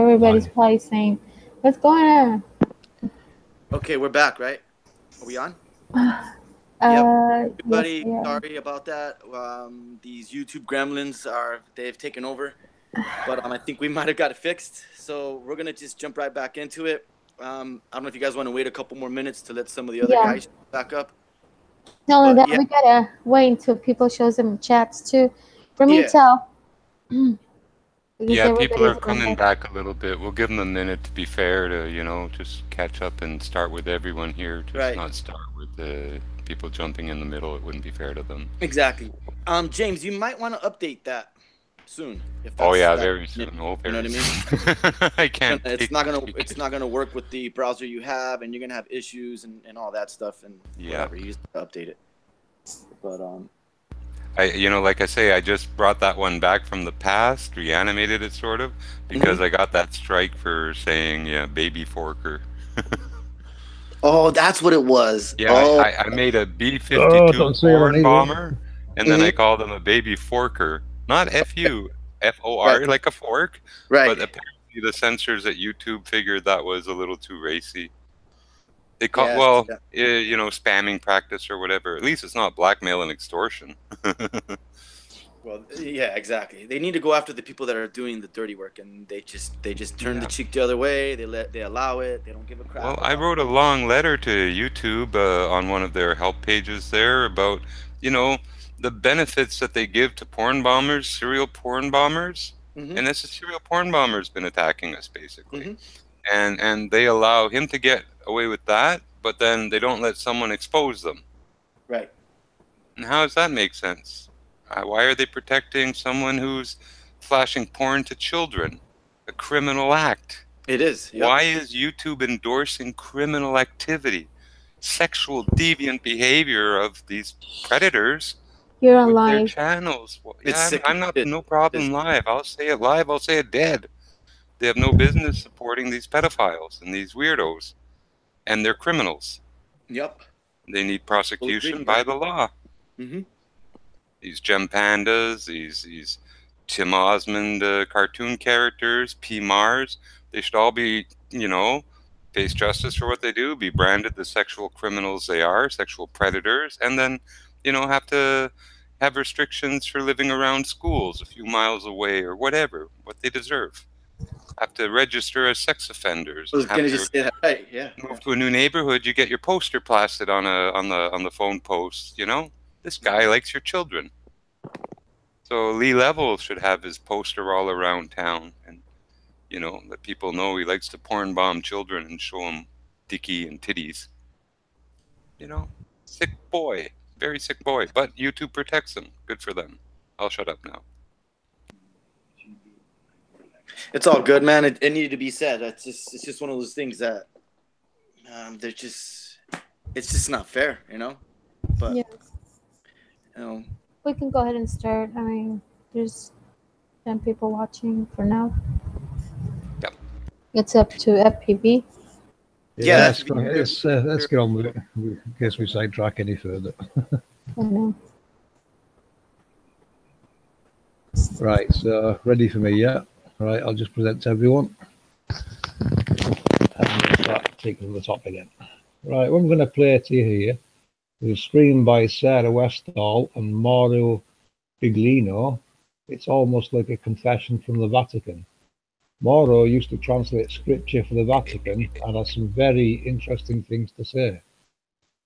Everybody's probably saying, "What's going on?" Okay, we're back, right? Are we on? Yep. Yes, Everybody, we are. sorry about that. These YouTube gremlins they've taken over, but I think we might have got it fixed. So we're gonna just jump right back into it. I don't know if you guys want to wait a couple more minutes to let some of the other Yeah. guys back up. Not only But that, yeah, we gotta wait until people shows them chats too. For me, yeah, tell because Yeah, people are everybody's going coming back. back a little bit. We'll give them a minute to be fair to, just catch up and start with everyone here. Just right, not start with the people jumping in the middle. It wouldn't be fair to them. exactly. James, you might want to update that soon if Oh that's yeah, that. very soon. Oh, You know very what I mean? soon. I can't It's take not this gonna week. it's not gonna work with the browser you have, and you're gonna have issues and all that stuff and Yeah. whatever. You just update it. But Like I say, I just brought that one back from the past, reanimated it sort of, because I got that strike for saying, yeah, baby forker. oh, that's what it was. Yeah, Oh, I made a Oh, B-52 don't say it on porn here. bomber, and then Mhm. I called him a baby forker. Not F-U, F-O-R, Right. like a fork. right. But apparently the censors at YouTube figured that was a little too racy. They call Yeah. spamming practice or whatever. At least it's not blackmail and extortion. Well, yeah, exactly. They need to go after the people that are doing the dirty work, and they just turn the cheek the other way. They allow it. They don't give a crap. Well, I wrote a long letter to YouTube on one of their help pages there about, the benefits that they give to porn bombers, serial porn bombers. And this serial porn bomber's been attacking us, basically. And they allow him to get away with that, but then they don't let someone expose them. Right. And how does that make sense? Why are they protecting someone who's flashing porn to children? A criminal act. It is. Yep. Why is YouTube endorsing criminal activity, sexual deviant behavior of these predators You're on with their live. channels? Well, It's yeah, sick. I'm not no problem live. I'll say it live. I'll say it dead. They have no business supporting these pedophiles and these weirdos, and they're criminals. Yep. They need prosecution by the law. These gem pandas, these Tim Osmond cartoon characters, P. Mars, they should all be, face justice for what they do, be branded the sexual criminals they are, sexual predators, and then, have to have restrictions for living around schools a few miles away or whatever, what they deserve. Have to register as sex offenders. I was gonna just say that. Right. Yeah. Move to a new neighborhood, you get your poster plastered on the phone post. This guy likes your children. So Lee Level should have his poster all around town, and let people know he likes to porn bomb children and show them dicky and titties. Sick boy, very sick boy. But YouTube protects him. Good for them. I'll shut up now. It's all good, man. It needed to be said. It's just one of those things that it's just not fair, But we can go ahead and start. I mean, there's 10 people watching for now. Yep. It's up to FPV. Yeah, let's get on with it in case we sidetrack any further. I know. Right, so ready for me, yeah? All right, I'll just present to everyone. And we'll start taking the top again. Right, what I'm going to play to you here is screened by Sarah Westall and Mauro Biglino. It's almost like a confession from the Vatican. Mauro used to translate scripture for the Vatican and has some very interesting things to say.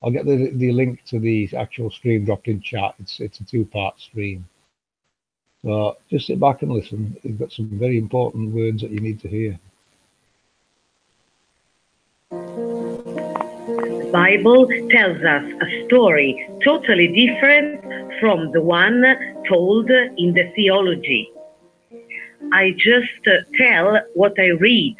I'll get the link to the actual stream dropped in chat. It's a 2-part stream. So just sit back and listen. You've got some very important words that you need to hear. The Bible tells us a story totally different from the one told in the theology. I just tell what I read,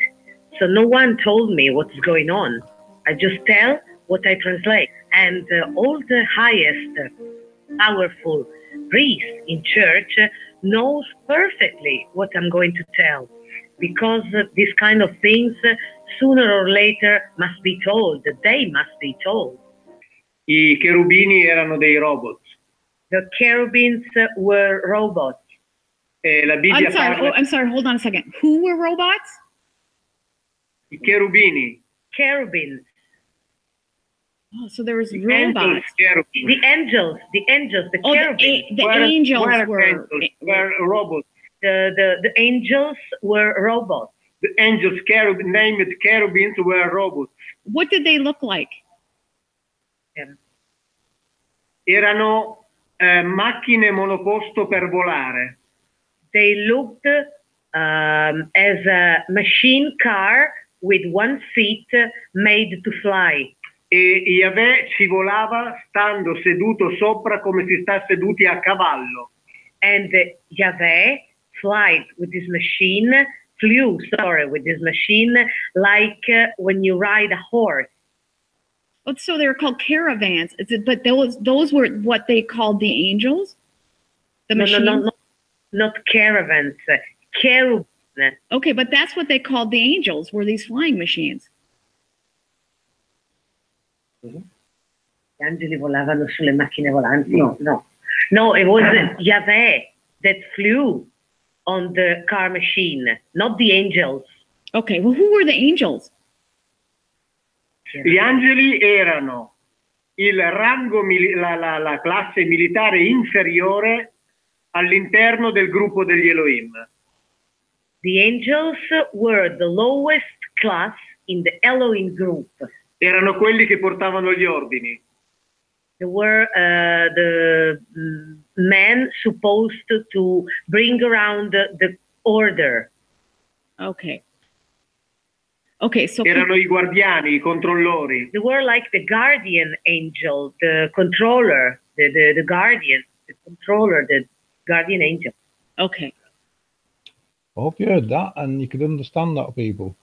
so no one told me what's going on. I just tell what I translate. And all the highest, powerful priest in church knows perfectly what I'm going to tell, because these kind of things sooner or later must be told. They must be told. I cherubini erano dei robot. The cherubims were robots. La Bibbia I'm sorry. Hold on a second. Who were robots? I cherubini. Cherubims. Oh, so there was The angels, robots. cherubim. The angels, the Oh, cherubims. the angels were. angels, were robots. The angels were robots. The angels, named cherubims, were robots. What did they look like? Erano macchine monoposto per volare. They looked as a machine car with one seat made to fly. E Yahweh ci volava stando seduto sopra come si sta seduti a cavallo. And Yahweh flew with this machine like when you ride a horse. Oh, so they were called caravans. But those were what they called the angels? The machines? No, not caravans, cherubim. Okay, but that's what they called the angels, were these flying machines. Gli angeli volavano sulle macchine volanti? No, it was Yahweh that flew on the car machine, not the angels. Okay, well, who were the angels? Gli angeli erano il rango, la classe militare inferiore all'interno del gruppo degli Elohim. The angels were the lowest class in the Elohim group. Erano quelli che portavano gli ordini. They were the men supposed to bring around the order. Okay. Okay, so erano I guardiani, I controllori. They were like the guardian angel, the controller, the guardian, the controller, the guardian angel. Okay. I hope you heard that and you could understand that, people.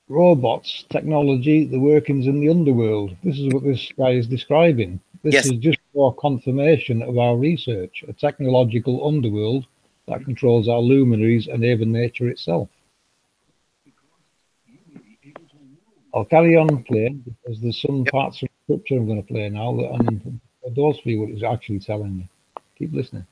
Robots, technology, the workings in the underworld. This is what this guy is describing. This is just more confirmation of our research, a technological underworld that controls our luminaries and even nature itself. I'll carry on playing because there's some parts of scripture I'm going to play now and those for you what it's actually telling you. Keep listening.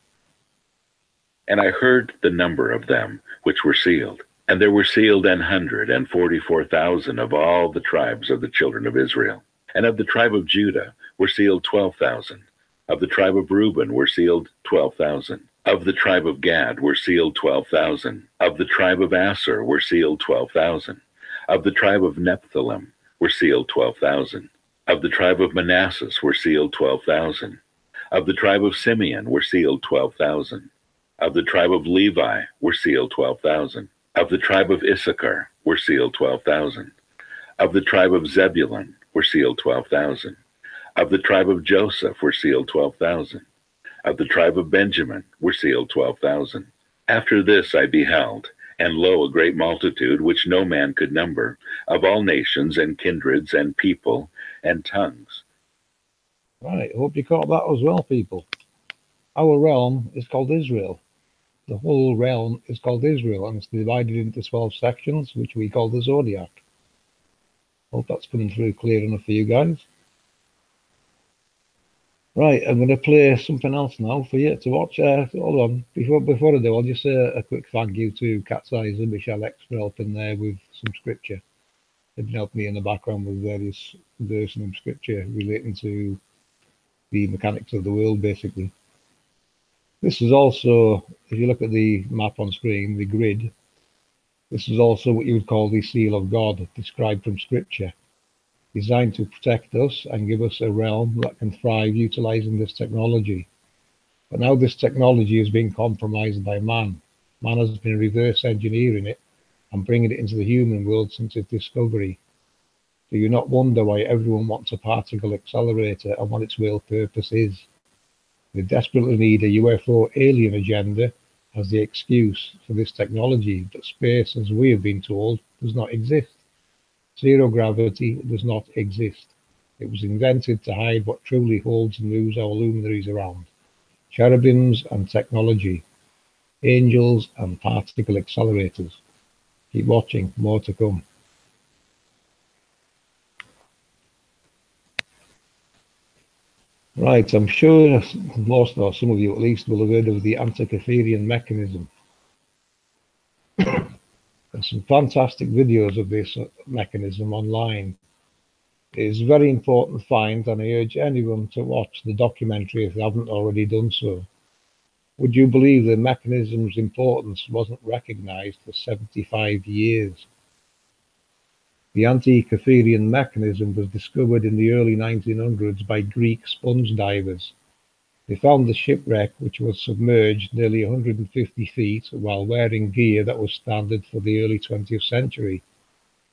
And I heard the number of them which were sealed. And there were sealed 144,000 of all the tribes of the children of Israel. And of the tribe of Judah were sealed 12,000. Of the tribe of Reuben were sealed 12,000. Of the tribe of Gad were sealed 12,000. Of the tribe of Asher were sealed 12,000. Of the tribe of Nephthalim were sealed 12,000. Of the tribe of Manasseh were sealed 12,000. Of the tribe of Simeon were sealed 12,000. Of the tribe of Levi were sealed 12,000. Of the tribe of Issachar were sealed 12,000. Of the tribe of Zebulun were sealed 12,000. Of the tribe of Joseph were sealed 12,000. Of the tribe of Benjamin were sealed 12,000. After this I beheld, and lo, a great multitude, which no man could number, of all nations and kindreds and people and tongues. Right, I hope you caught that as well, people. Our realm is called Israel. The whole realm is called Israel, and it's divided into 12 sections, which we call the Zodiac. Hope that's coming through clear enough for you guys. Right, I'm going to play something else now for you to watch. Hold on, before I do, I'll just say a quick thank you to Cat's Eyes and Michelle X for helping there with some scripture. They've helped me in the background with various verses of scripture relating to the mechanics of the world, basically. This is also, if you look at the map on screen, the grid, this is also what you would call the seal of God, described from scripture, designed to protect us and give us a realm that can thrive utilizing this technology. But now this technology is being compromised by man. Man has been reverse engineering it and bringing it into the human world since its discovery. Do you not wonder why everyone wants a particle accelerator and what its real purpose is? They desperately need a UFO alien agenda as the excuse for this technology, but space, as we have been told, does not exist. Zero gravity does not exist. It was invented to hide what truly holds and moves our luminaries around. Cherubims and technology, angels and particle accelerators. Keep watching, more to come. Right, I'm sure most or some of you at least will have heard of the Antikytherian mechanism. There's some fantastic videos of this mechanism online. It is a very important find, and I urge anyone to watch the documentary if they haven't already done so. Would you believe the mechanism's importance wasn't recognized for 75 years? The Antikytherian mechanism was discovered in the early 1900s by Greek sponge divers. They found the shipwreck, which was submerged nearly 150 feet while wearing gear that was standard for the early 20th century,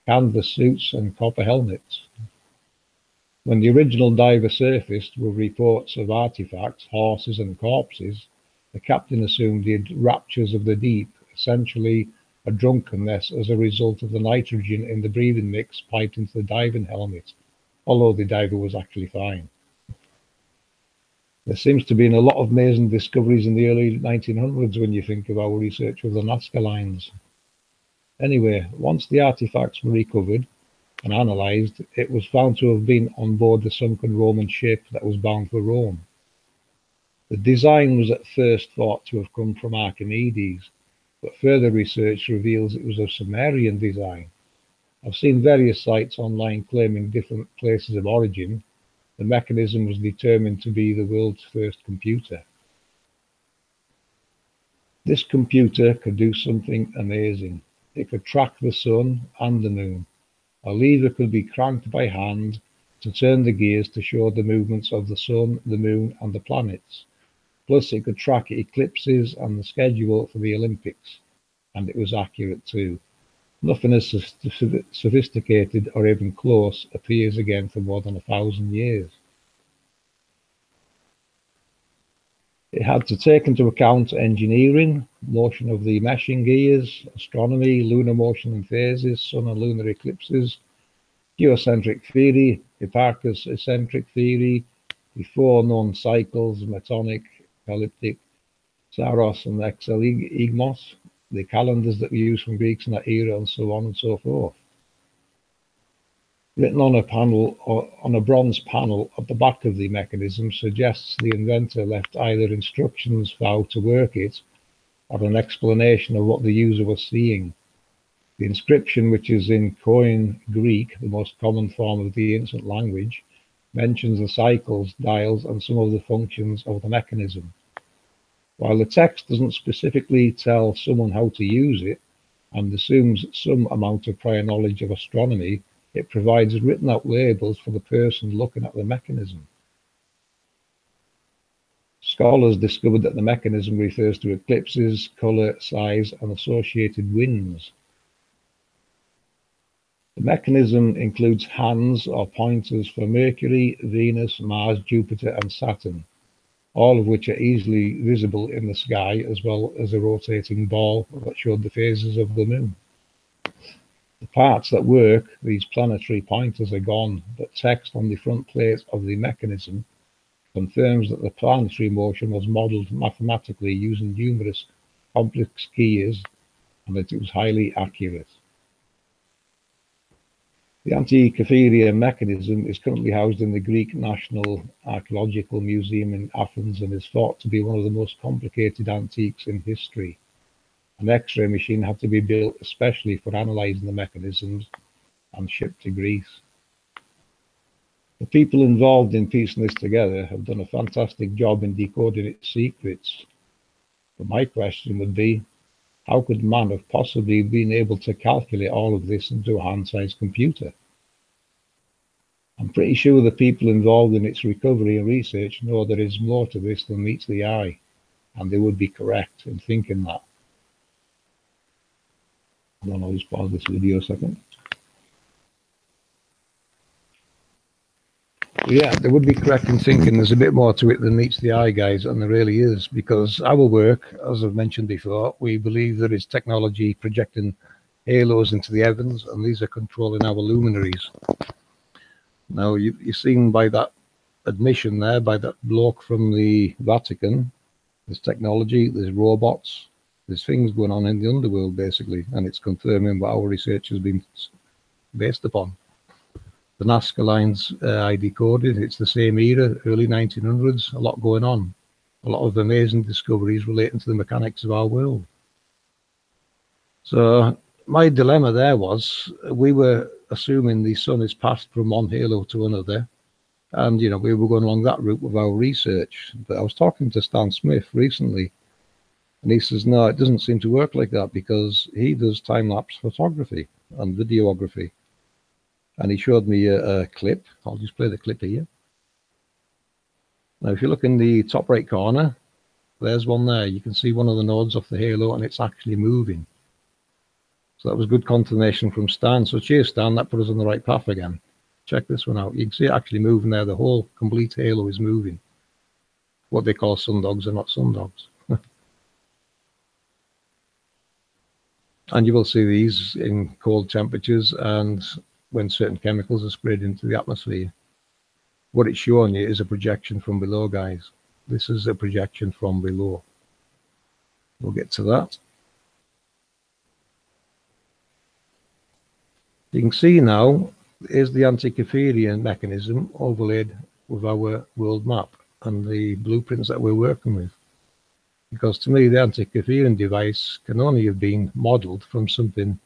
canvas suits and copper helmets. When the original diver surfaced with reports of artifacts, horses and corpses, the captain assumed he had raptures of the deep, essentially a drunkenness as a result of the nitrogen in the breathing mix piped into the diving helmet, although the diver was actually fine. There seems to have been a lot of amazing discoveries in the early 1900s when you think of our research with the Nazca lines. Anyway, once the artifacts were recovered and analysed, it was found to have been on board the sunken Roman ship that was bound for Rome. The design was at first thought to have come from Archimedes, but further research reveals it was a Sumerian design. I've seen various sites online claiming different places of origin. The mechanism was determined to be the world's first computer. This computer could do something amazing. It could track the sun and the moon. A lever could be cranked by hand to turn the gears to show the movements of the sun, the moon, and the planets. Plus, it could track eclipses and the schedule for the Olympics. And it was accurate too. Nothing as sophisticated or even close appears again for more than 1,000 years. It had to take into account engineering, motion of the meshing gears, astronomy, lunar motion and phases, sun and lunar eclipses, geocentric theory, Hipparchus eccentric theory, the four known cycles, metonic, elliptic, Saros and exeligmos, the calendars that we use from Greeks in that era, and so on and so forth. Written on a panel or on a bronze panel at the back of the mechanism suggests the inventor left either instructions for how to work it or an explanation of what the user was seeing. The inscription, which is in Koine Greek, the most common form of the ancient language, mentions the cycles, dials, and some of the functions of the mechanism. While the text doesn't specifically tell someone how to use it and assumes some amount of prior knowledge of astronomy, it provides written out labels for the person looking at the mechanism. Scholars discovered that the mechanism refers to eclipses, color, size, and associated winds. The mechanism includes hands or pointers for Mercury, Venus, Mars, Jupiter, and Saturn, all of which are easily visible in the sky, as well as a rotating ball that showed the phases of the moon. The parts that work, these planetary pointers, are gone, but text on the front plate of the mechanism confirms that the planetary motion was modelled mathematically using numerous complex gears and that it was highly accurate. The Antikytheria mechanism is currently housed in the Greek National Archaeological Museum in Athens and is thought to be one of the most complicated antiques in history. An X-ray machine had to be built especially for analysing the mechanisms and shipped to Greece. The people involved in piecing this together have done a fantastic job in decoding its secrets. But my question would be, how could man have possibly been able to calculate all of this into a hand-sized computer? I'm pretty sure the people involved in its recovery and research know there is more to this than meets the eye, and they would be correct in thinking that. I'll just pause this video a second. Yeah, they would be correct in thinking there's a bit more to it than meets the eye, guys, and there really is, because our work, as I've mentioned before, we believe there is technology projecting halos into the heavens, and these are controlling our luminaries. Now, you've seen by that admission there, by that bloke from the Vatican, there's technology, there's robots, there's things going on in the underworld, basically, and it's confirming what our research has been based upon. The Nazca lines I decoded, it's the same era, early 1900s, a lot going on. A lot of amazing discoveries relating to the mechanics of our world. So my dilemma there was, we were assuming the sun is passed from one halo to another, and you know, we were going along that route with our research. But I was talking to Stan Smith recently, and he says, no, it doesn't seem to work like that, because he does time-lapse photography and videography. And he showed me a clip. I'll just play the clip here. Now, if you look in the top right corner, there's one there. You can see one of the nodes off the halo, and it's actually moving. So that was good confirmation from Stan. So cheers, Stan. That put us on the right path again. Check this one out. You can see it actually moving there. The whole complete halo is moving. What they call sundogs are not sundogs. And you will see these in cold temperatures and when certain chemicals are sprayed into the atmosphere. What it's showing you is a projection from below, guys. This is a projection from below. We'll get to that. You can see now, here's the Antikytheria mechanism overlaid with our world map and the blueprints that we're working with. Because to me, the Antikytherian device can only have been modeled from something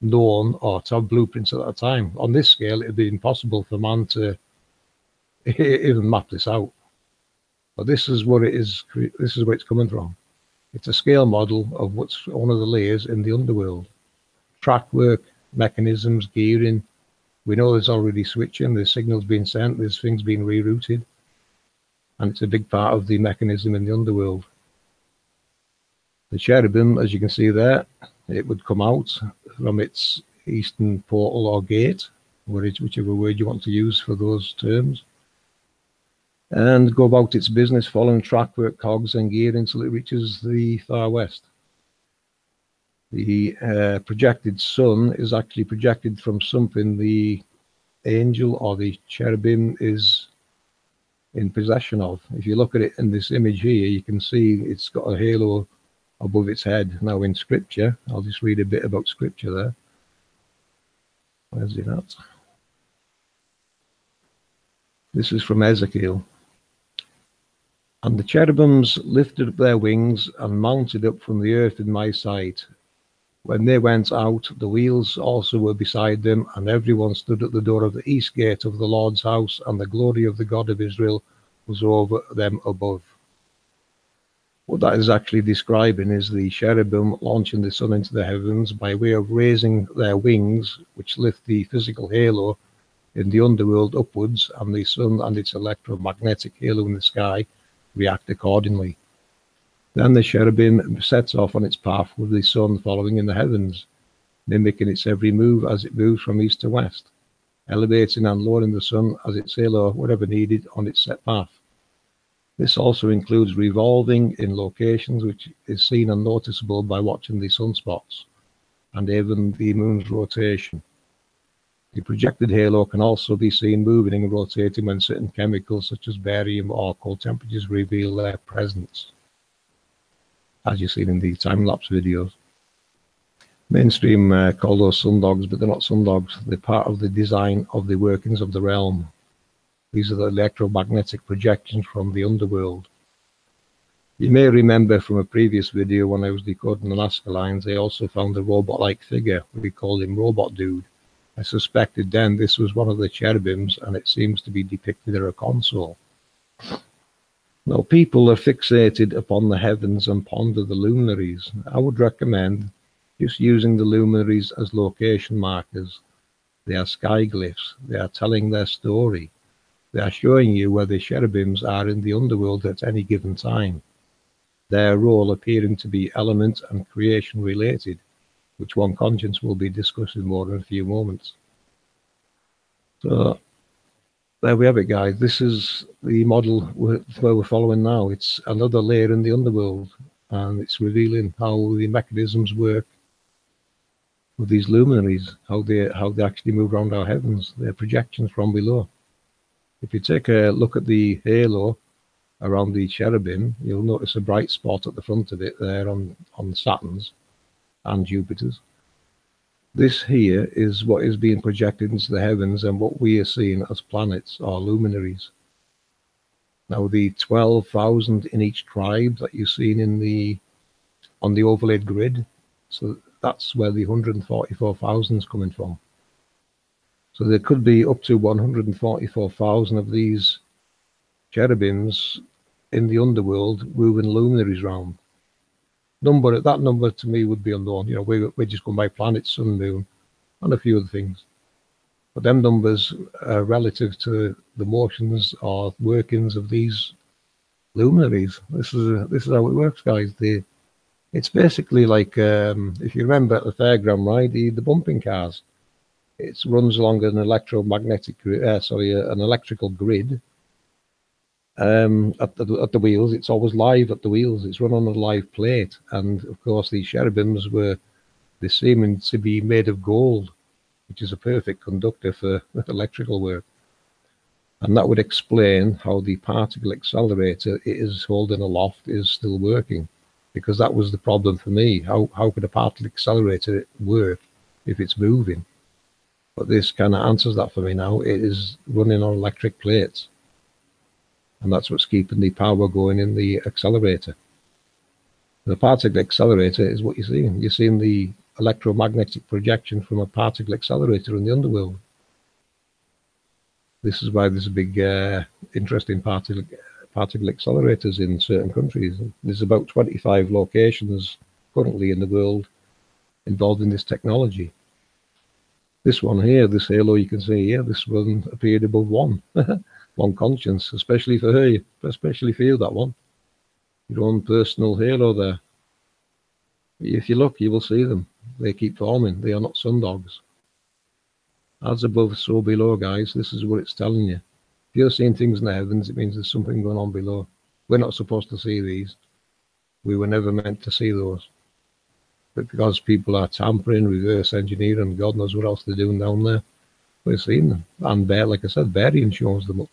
known or to have blueprints at that time. On this scale, it would be impossible for man to even map this out. But this is what it is. This is where it's coming from. It's a scale model of what's one of the layers in the underworld. Track work, mechanisms, gearing. We know there's already switching. There's signals being sent. There's things being rerouted. And it's a big part of the mechanism in the underworld. The cherubim, as you can see there, it would come out from its eastern portal or gate, whichever word you want to use for those terms, and go about its business following track work, cogs and gear until it reaches the far west. The projected sun is actually projected from something the angel or the cherubim is in possession of. If you look at it in this image here, you can see it's got a halo above its head. Now in scripture, I'll just read a bit about scripture there. Where's it at? This is from Ezekiel. And the cherubims lifted up their wings and mounted up from the earth in my sight. When they went out, the wheels also were beside them, and everyone stood at the door of the east gate of the Lord's house, and the glory of the God of Israel was over them above. What that is actually describing is the cherubim launching the sun into the heavens by way of raising their wings, which lift the physical halo in the underworld upwards, and the sun and its electromagnetic halo in the sky react accordingly. Then the cherubim sets off on its path with the sun following in the heavens, mimicking its every move as it moves from east to west, elevating and lowering the sun as its halo, whatever needed, on its set path. This also includes revolving in locations which is seen and noticeable by watching the sunspots, and even the moon's rotation. The projected halo can also be seen moving and rotating when certain chemicals such as barium or cold temperatures reveal their presence, as you've seen in the time-lapse videos. Mainstream call those sundogs, but they're not sundogs. They're part of the design of the workings of the realm. These are the electromagnetic projections from the underworld. You may remember from a previous video when I was decoding the Nazca lines, I also found a robot-like figure. We called him Robot Dude. I suspected then this was one of the cherubims, and it seems to be depicted at a console. Now, people are fixated upon the heavens and ponder the luminaries. I would recommend just using the luminaries as location markers. They are sky glyphs. They are telling their story. They are showing you where the cherubims are in the underworld at any given time. Their role appearing to be element and creation related, which one conscience will be discussing more in a few moments. So there we have it, guys. This is the model where we're following now. It's another layer in the underworld, and it's revealing how the mechanisms work with these luminaries, how they actually move around our heavens. They're projections from below. If you take a look at the halo around the cherubim, you'll notice a bright spot at the front of it there on Saturn's and Jupiter's. This here is what is being projected into the heavens and what we are seeing as planets or luminaries. Now the 12,000 in each tribe that you've seen on the overlaid grid, so that's where the 144,000 is coming from. So there could be up to 144,000 of these cherubims in the underworld moving luminaries around. That number to me would be unknown. You know, we're just going by planets, sun, moon, and a few other things. But them numbers are relative to the motions or workings of these luminaries. This is how it works, guys. It's basically like if you remember at the fairground ride, the bumping cars. It runs along an electromagnetic, an electrical grid. At the wheels, it's always live at the wheels. It's run on a live plate, and of course these cherubims they seem to be made of gold, which is a perfect conductor for electrical work. And that would explain how the particle accelerator it is holding aloft is still working, because that was the problem for me. How could a particle accelerator work if it's moving? But this kind of answers that for me now. It is running on electric plates, and that's what's keeping the power going in the accelerator. The particle accelerator is what you're seeing. You're seeing the electromagnetic projection from a particle accelerator in the underworld. This is why there's a big interest in particle accelerators in certain countries. There's about 25 locations currently in the world involved in this technology. This one here, this halo you can see here, this one appeared above one. One conscience, especially for her, especially for you, that one. Your own personal halo there. If you look, you will see them. They keep forming. They are not sundogs. As above, so below, guys. This is what it's telling you. If you're seeing things in the heavens, it means there's something going on below. We're not supposed to see these. We were never meant to see those. But because people are tampering, reverse engineering, God knows what else they're doing down there, we're seeing them. And like I said, Barian shows them up.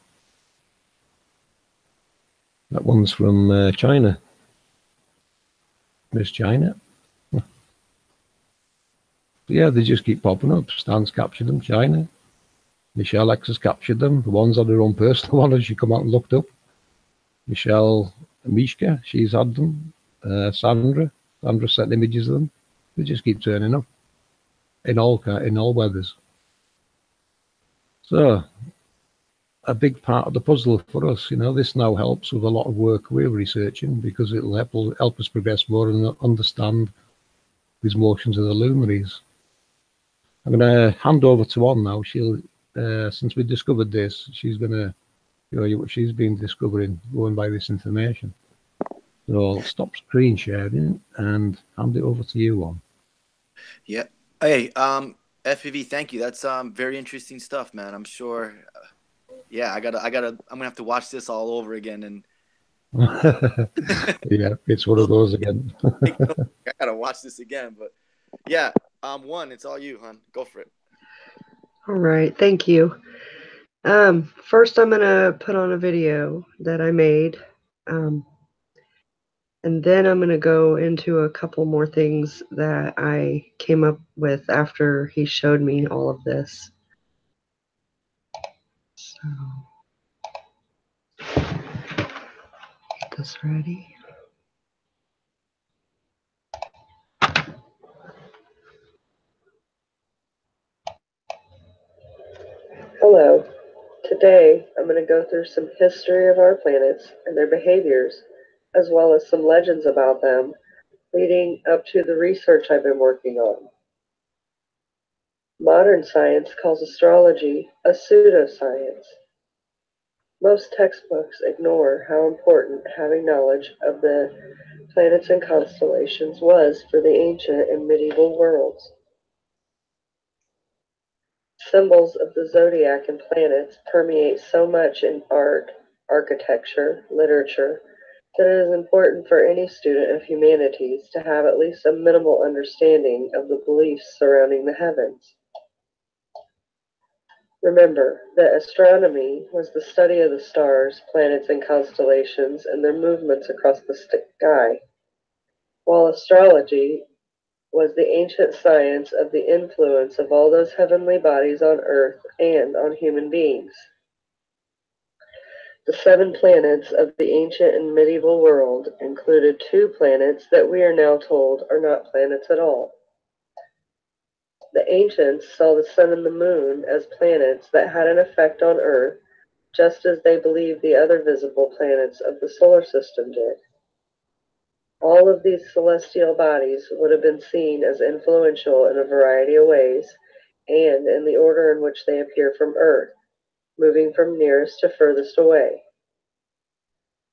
That one's from China. Miss China. Yeah, they just keep popping up. Stan's captured them, China. Michelle X has captured them. The ones on her own personal one, as she come out and looked up. Mishka, she's had them. Sandra sent images of them. They just keep turning up in all weathers. So, a big part of the puzzle for us, you know, this now helps with a lot of work we're researching, because it'll help us progress more and understand these motions of the luminaries. I'm going to hand over to Anne now. She'll, since we discovered this, she's going to show you what she's been discovering going by this information. So I'll stop screen sharing and hand it over to you, Anne. Yeah. Hey, FPV, thank you. That's very interesting stuff, man. I'm sure. Yeah, I'm gonna have to watch this all over again. And yeah, it's one of those again. I gotta watch this again, but yeah, One, it's all you, hon. Go for it. All right, thank you. First, I'm gonna put on a video that I made, and then I'm gonna go into a couple more things that I came up with after he showed me all of this. So, get this ready. Hello. Today, I'm going to go through some history of our planets and their behaviors, as well as some legends about them, leading up to the research I've been working on. Modern science calls astrology a pseudoscience. Most textbooks ignore how important having knowledge of the planets and constellations was for the ancient and medieval worlds. Symbols of the zodiac and planets permeate so much in art, architecture, literature, that it is important for any student of humanities to have at least a minimal understanding of the beliefs surrounding the heavens. Remember that astronomy was the study of the stars, planets, and constellations and their movements across the sky, while astrology was the ancient science of the influence of all those heavenly bodies on Earth and on human beings. The 7 planets of the ancient and medieval world included 2 planets that we are now told are not planets at all. The ancients saw the sun and the moon as planets that had an effect on Earth, just as they believed the other visible planets of the solar system did. All of these celestial bodies would have been seen as influential in a variety of ways, and in the order in which they appear from Earth, moving from nearest to furthest away.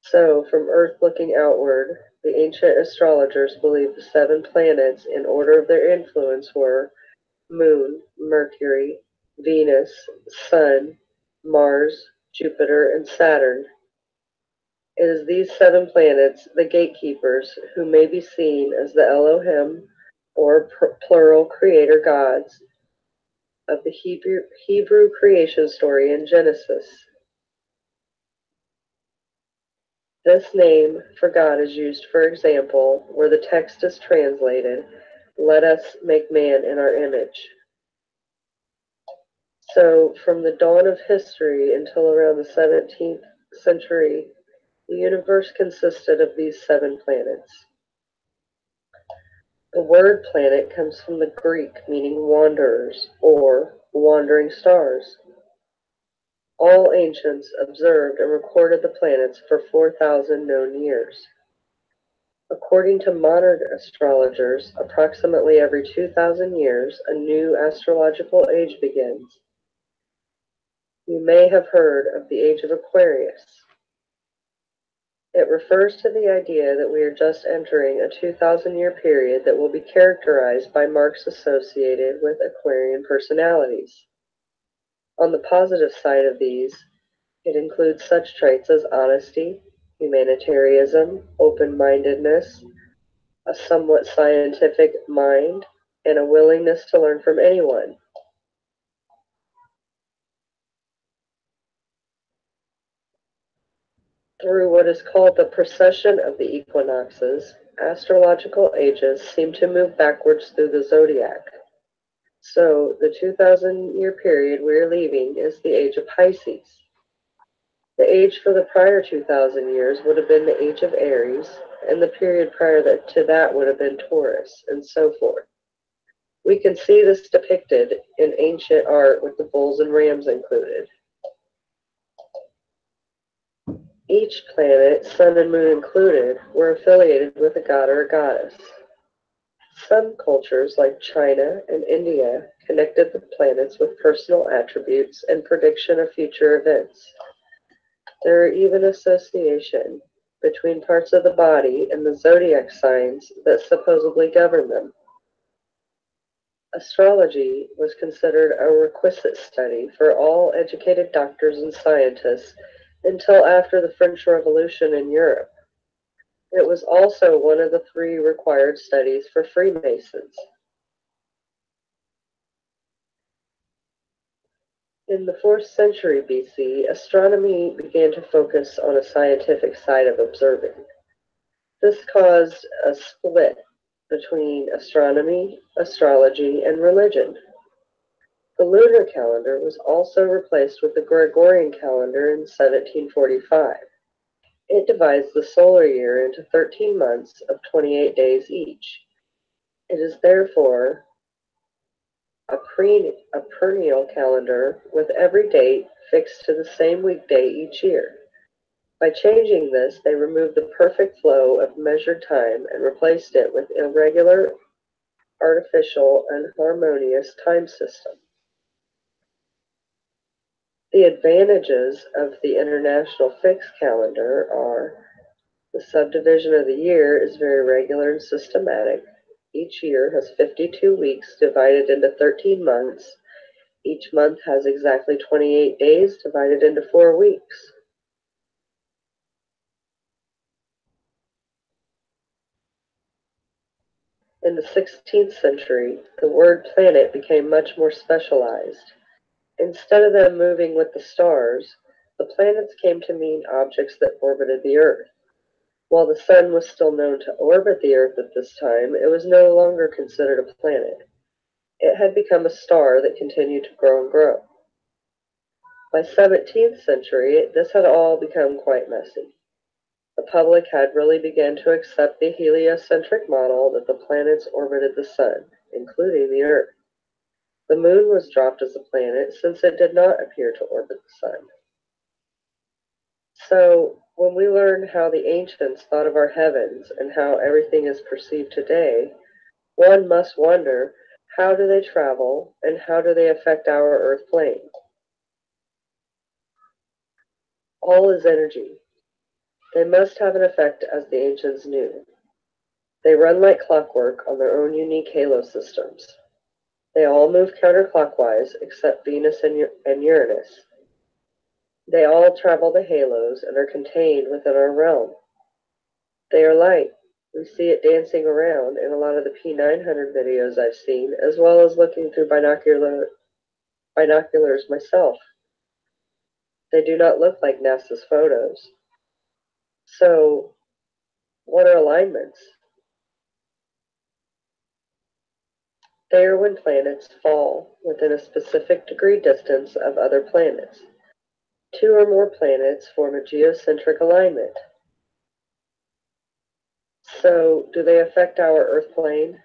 So, from Earth looking outward, the ancient astrologers believed the 7 planets in order of their influence were Moon, Mercury, Venus, Sun, Mars, Jupiter, and Saturn. It is these 7 planets, the gatekeepers, who may be seen as the Elohim, or plural creator gods, of the Hebrew creation story in Genesis. This name for God is used, for example, where the text is translated, "Let us make man in our image." So, from the dawn of history until around the 17th century, the universe consisted of these 7 planets. The word planet comes from the Greek meaning wanderers or wandering stars. All ancients observed and recorded the planets for 4,000 known years. According to modern astrologers, approximately every 2,000 years, a new astrological age begins. You may have heard of the age of Aquarius. It refers to the idea that we are just entering a 2,000-year period that will be characterized by marks associated with Aquarian personalities. On the positive side of these, it includes such traits as honesty, humanitarianism, open-mindedness, a somewhat scientific mind, and a willingness to learn from anyone. Through what is called the precession of the equinoxes, astrological ages seem to move backwards through the zodiac. So, the 2,000-year period we are leaving is the age of Pisces. The age for the prior 2,000 years would have been the age of Aries, and the period prior to that would have been Taurus, and so forth. We can see this depicted in ancient art with the bulls and rams included. Each planet, sun and moon included, were affiliated with a god or a goddess. Some cultures, like China and India, connected the planets with personal attributes and prediction of future events. There are even association between parts of the body and the zodiac signs that supposedly govern them. Astrology was considered a requisite study for all educated doctors and scientists until after the French Revolution in Europe. It was also one of the 3 required studies for Freemasons. In the 4th century BC, astronomy began to focus on a scientific side of observing. This caused a split between astronomy, astrology, and religion. The lunar calendar was also replaced with the Gregorian calendar in 1745. It divides the solar year into 13 months of 28 days each. It is therefore a perennial calendar with every date fixed to the same weekday each year. By changing this, they removed the perfect flow of measured time and replaced it with irregular, artificial, and harmonious time system. The advantages of the international fixed calendar are the subdivision of the year is very regular and systematic. Each year has 52 weeks divided into 13 months. Each month has exactly 28 days divided into 4 weeks. In the 16th century, the word planet became much more specialized. Instead of them moving with the stars, the planets came to mean objects that orbited the Earth. While the sun was still known to orbit the Earth at this time, it was no longer considered a planet. It had become a star that continued to grow and grow. By 17th century, this had all become quite messy. The public had really begun to accept the heliocentric model that the planets orbited the sun, including the Earth. The moon was dropped as a planet since it did not appear to orbit the sun. So, when we learn how the ancients thought of our heavens and how everything is perceived today, one must wonder, how do they travel and how do they affect our Earth plane? All is energy. They must have an effect, as the ancients knew. They run like clockwork on their own unique halo systems. They all move counterclockwise except Venus and Uranus. They all travel the halos and are contained within our realm. They are light. We see it dancing around in a lot of the P900 videos I've seen, as well as looking through binoculars myself. They do not look like NASA's photos. So, what are alignments? They are when planets fall within a specific degree distance of other planets. Two or more planets form a geocentric alignment. So, do they affect our Earth plane?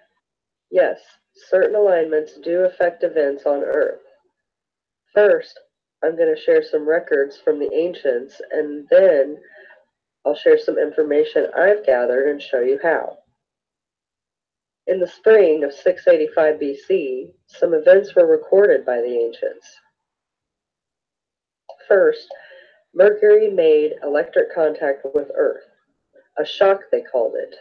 Yes, certain alignments do affect events on Earth. First, I'm going to share some records from the ancients, and then I'll share some information I've gathered and show you how. In the spring of 685 BC, some events were recorded by the ancients. First, Mercury made electric contact with Earth, a shock they called it,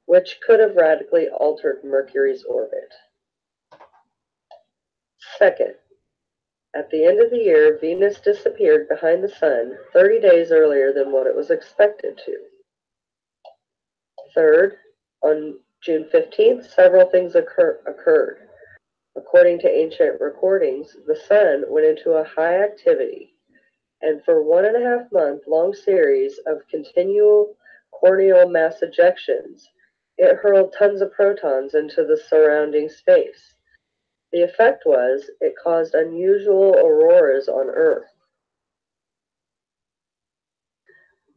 which could have radically altered Mercury's orbit. Second, at the end of the year, Venus disappeared behind the Sun 30 days earlier than what it was expected to. Third, on June 15th, several things occurred. According to ancient recordings, the Sun went into a high activity, and for 1.5 month long series of continual corneal mass ejections, it hurled tons of protons into the surrounding space. The effect was, it caused unusual auroras on Earth.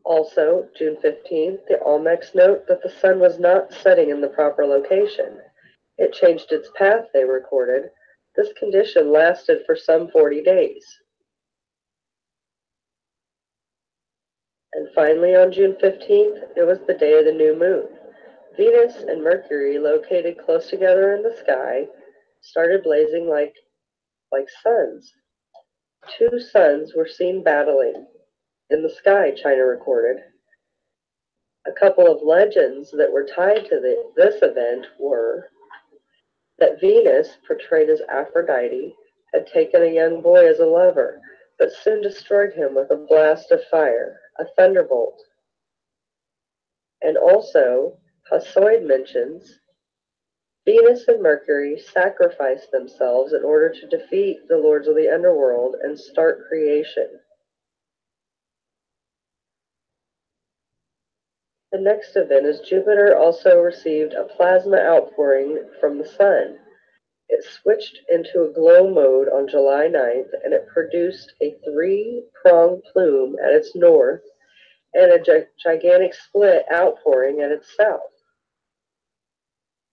Also, June 15th, the Olmecs note that the Sun was not setting in the proper location. It changed its path, they recorded. This condition lasted for some 40 days. And finally, on June 15th, it was the day of the new moon. Venus and Mercury, located close together in the sky, started blazing like suns. Two suns were seen battling in the sky, China recorded. A couple of legends that were tied to this event were that Venus, portrayed as Aphrodite, had taken a young boy as a lover, but soon destroyed him with a blast of fire, a thunderbolt. And also, Hesiod mentions Venus and Mercury sacrificed themselves in order to defeat the lords of the underworld and start creation. The next event is Jupiter also received a plasma outpouring from the Sun. It switched into a glow mode on July 9th, and it produced a 3-pronged plume at its north and a gigantic split outpouring at its south.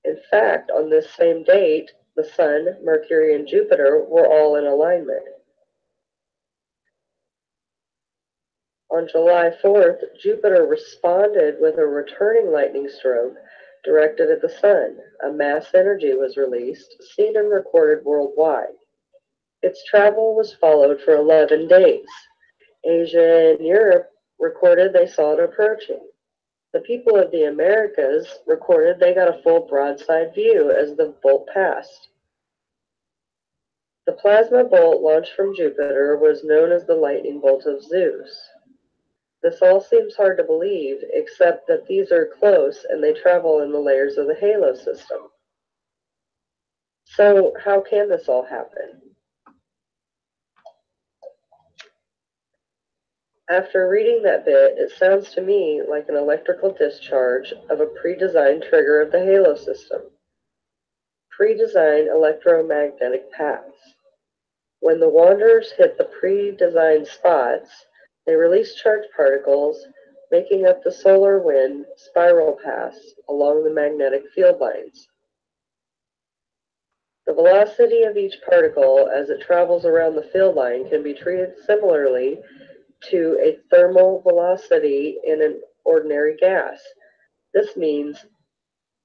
In fact, on this same date, the Sun, Mercury, and Jupiter were all in alignment. On July 4th, Jupiter responded with a returning lightning stroke directed at the Sun. A mass energy was released, seen and recorded worldwide. Its travel was followed for 11 days. Asia and Europe recorded they saw it approaching. The people of the Americas recorded they got a full broadside view as the bolt passed. The plasma bolt launched from Jupiter was known as the lightning bolt of Zeus. This all seems hard to believe, except that these are close and they travel in the layers of the halo system. So, how can this all happen? After reading that bit, it sounds to me like an electrical discharge of a pre-designed trigger of the halo system. Pre-designed electromagnetic paths. When the wanderers hit the pre-designed spots, they release charged particles, making up the solar wind spiral paths along the magnetic field lines. The velocity of each particle as it travels around the field line can be treated similarly to a thermal velocity in an ordinary gas. This means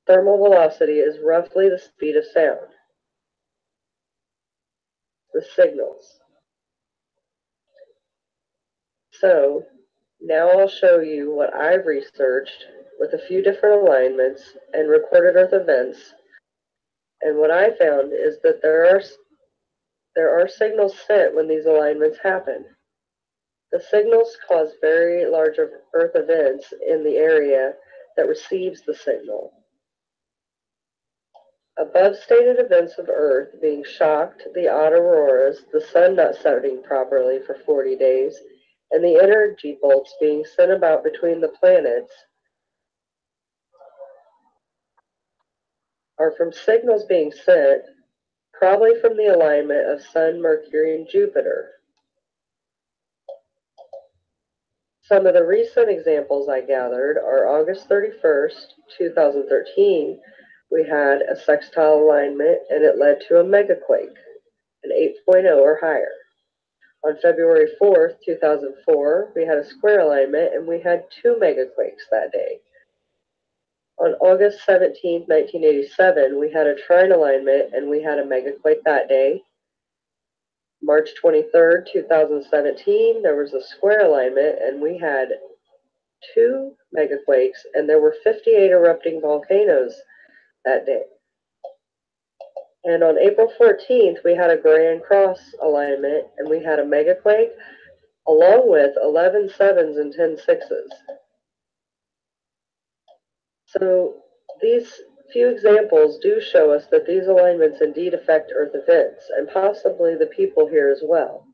thermal velocity is roughly the speed of sound. The signals. So now I'll show you what I've researched with a few different alignments and recorded Earth events. And what I found is that there are signals sent when these alignments happen. The signals cause very large Earth events in the area that receives the signal. Above stated events of Earth being shocked, the odd auroras, the sun not setting properly for 40 days, and the energy bolts being sent about between the planets are from signals being sent, probably from the alignment of Sun, Mercury, and Jupiter. Some of the recent examples I gathered are August 31st, 2013, we had a sextile alignment and it led to a megaquake, an 8.0 or higher. On February 4th, 2004, we had a square alignment and we had 2 megaquakes that day. On August 17th, 1987, we had a trine alignment and we had a megaquake that day. March 23rd, 2017, there was a square alignment and we had 2 megaquakes and there were 58 erupting volcanoes that day. And on April 14th, we had a Grand Cross alignment and we had a megaquake along with 11 sevens and 10 sixes. So these few examples do show us that these alignments indeed affect Earth events and possibly the people here as well.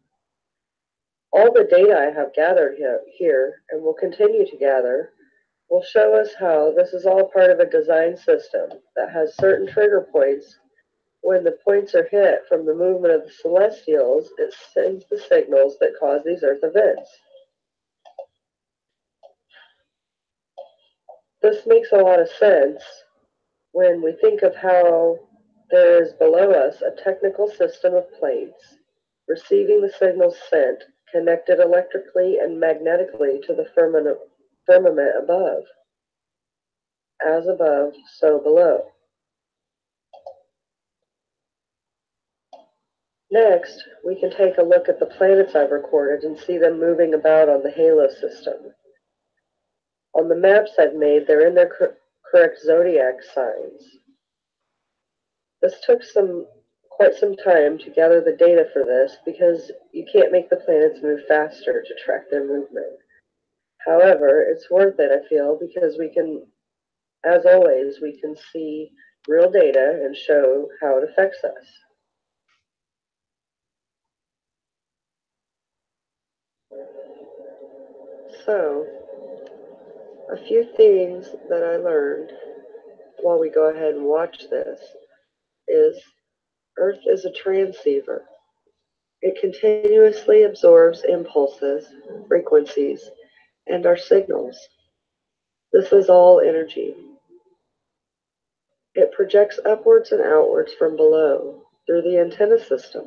All the data I have gathered here and will continue to gather will show us how this is all part of a design system that has certain trigger points. When the points are hit from the movement of the celestials, it sends the signals that cause these Earth events. This makes a lot of sense when we think of how there is below us a technical system of plates receiving the signals sent, connected electrically and magnetically to the firmament above. As above, so below. Next, we can take a look at the planets I've recorded and see them moving about on the halo system. On the maps I've made, they're in their correct zodiac signs. This took quite some time to gather the data for this because you can't make the planets move faster to track their movement. However, it's worth it, I feel, because we can, as always, we can see real data and show how it affects us. So, a few things that I learned while we go ahead and watch this is Earth is a transceiver. It continuously absorbs impulses, frequencies, and our signals. This is all energy. It projects upwards and outwards from below through the antenna system.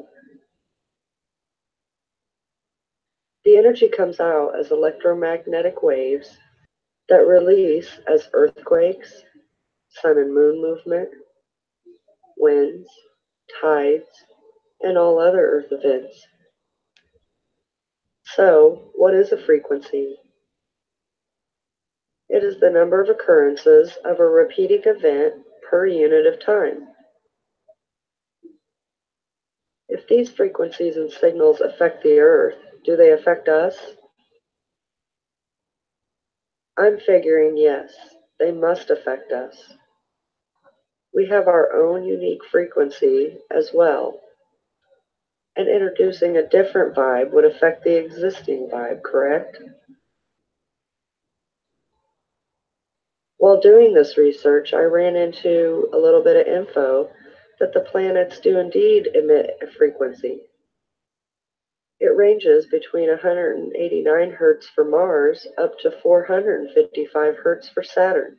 The energy comes out as electromagnetic waves that release as earthquakes, sun and moon movement, winds, tides, and all other Earth events. So, what is a frequency? It is the number of occurrences of a repeating event per unit of time. If these frequencies and signals affect the Earth, do they affect us? I'm figuring yes, they must affect us. We have our own unique frequency as well. And introducing a different vibe would affect the existing vibe, correct? While doing this research, I ran into a little bit of info that the planets do indeed emit a frequency. It ranges between 189 Hertz for Mars up to 455 Hertz for Saturn.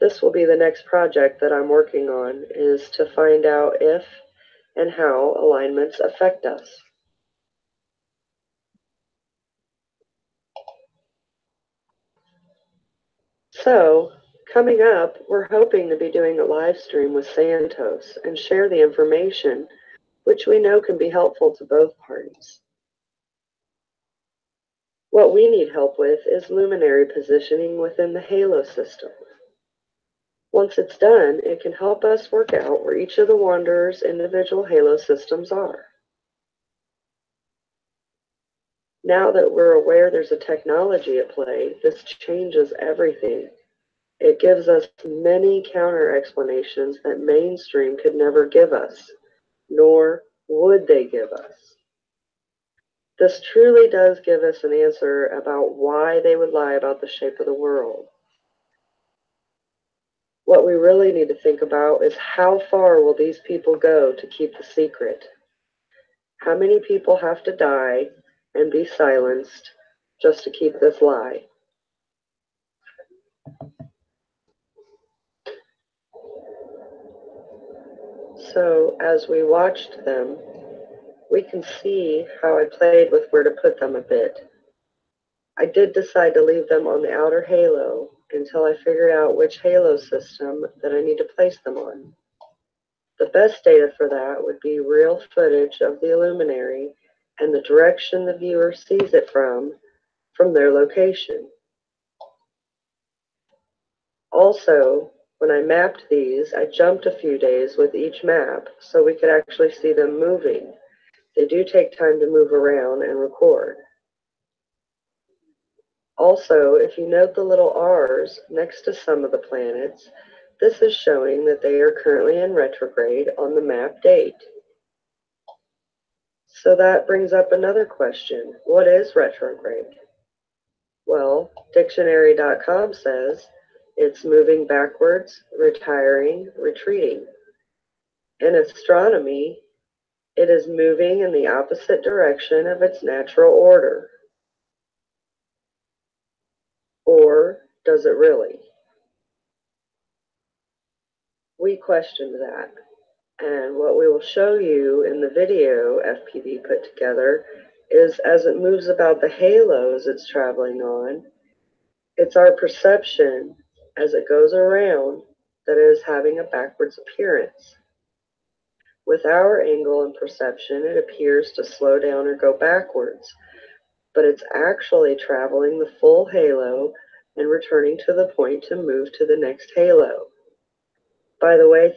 This will be the next project that I'm working on, is to find out if and how alignments affect us. So, coming up, we're hoping to be doing a live stream with Santos and share the information, which we know can be helpful to both parties. What we need help with is luminary positioning within the halo system. Once it's done, it can help us work out where each of the Wanderers' individual halo systems are. Now that we're aware there's a technology at play, this changes everything. It gives us many counter explanations that mainstream could never give us, nor would they give us. This truly does give us an answer about why they would lie about the shape of the world. What we really need to think about is how far will these people go to keep the secret? How many people have to die and be silenced just to keep this lie? So as we watched them, we can see how I played with where to put them a bit. I did decide to leave them on the outer halo until I figured out which halo system that I need to place them on. The best data for that would be real footage of the illuminary and the direction the viewer sees it from their location. Also, when I mapped these, I jumped a few days with each map so we could actually see them moving. They do take time to move around and record. Also, if you note the little R's next to some of the planets, this is showing that they are currently in retrograde on the map date. So that brings up another question. What is retrograde? Well, dictionary.com says it's moving backwards, retiring, retreating. In astronomy, it is moving in the opposite direction of its natural order. Or does it really? We questioned that. And what we will show you in the video FPV put together is as it moves about the halos it's traveling on, it's our perception as it goes around that it is having a backwards appearance. With our angle and perception, it appears to slow down or go backwards, but it's actually traveling the full halo and returning to the point to move to the next halo. By the way,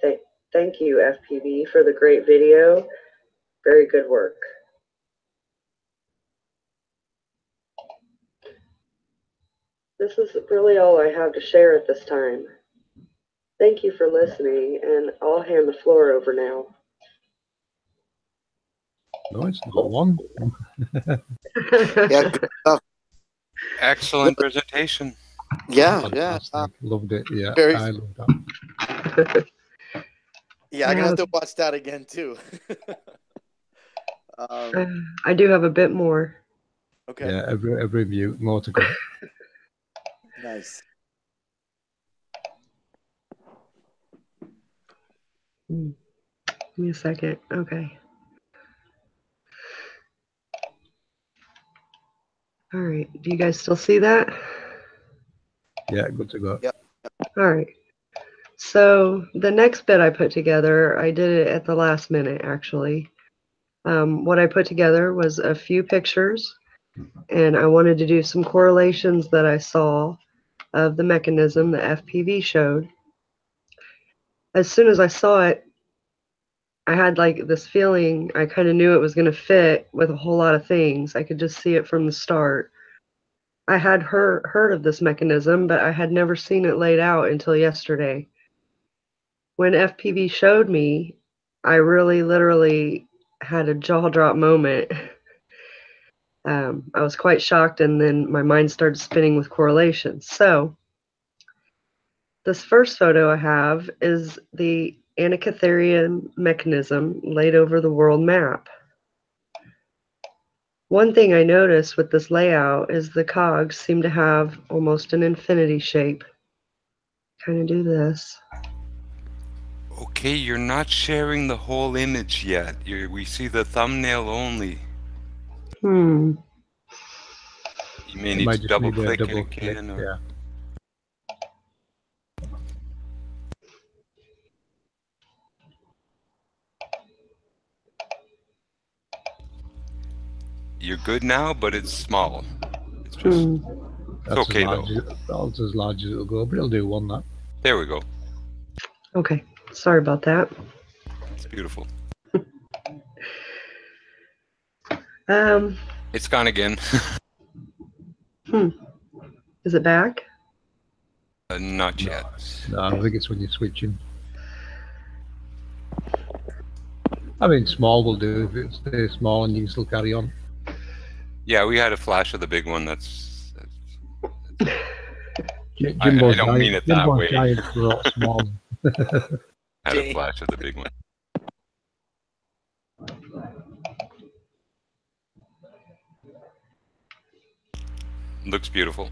thank you, FPV, for the great video. Very good work. This is really all I have to share at this time. Thank you for listening, and I'll hand the floor over now. Nice, got one. Yeah, good stuff. Excellent presentation. Yeah, yeah. Loved it. Yeah, Very, I loved that. yeah, I'm gonna have to watch that again too. I do have a bit more. Okay. Yeah, every view, more to go. Nice. Give me a second. Okay. All right. Do you guys still see that? Yeah, good to go. Yep. All right. So the next bit I put together, I did it at the last minute, actually. What I put together was a few pictures, and I wanted to do some correlations that I saw of the mechanism the FPV showed. As soon as I saw it, I had like this feeling, I kind of knew it was going to fit with a whole lot of things. I could just see it from the start. I had heard of this mechanism, but I had never seen it laid out until yesterday. When FPV showed me, I really literally had a jaw drop moment. I was quite shocked, and then my mind started spinning with correlations. So this first photo I have is the Antikytheria mechanism laid over the world map. One thing I noticed with this layout is the cogs seem to have almost an infinity shape, kind of do this. Okay, you're not sharing the whole image yet. We see the thumbnail only. Hmm. You may It need might to just double need a click it double click, again. Or... yeah. You're good now, but it's small. It's just That's okay as large though. That's as large as it'll go, but it'll do one that. There we go. Okay. Sorry about that. It's beautiful. It's gone again. Is it back? Not yet. No, I don't think it's when you're switching. I mean, small will do if it stays small and you can still carry on. Yeah, we had a flash of the big one. That's Jimbo's I don't mean it that way. Giants were all small. Had a flash of the big one. Looks beautiful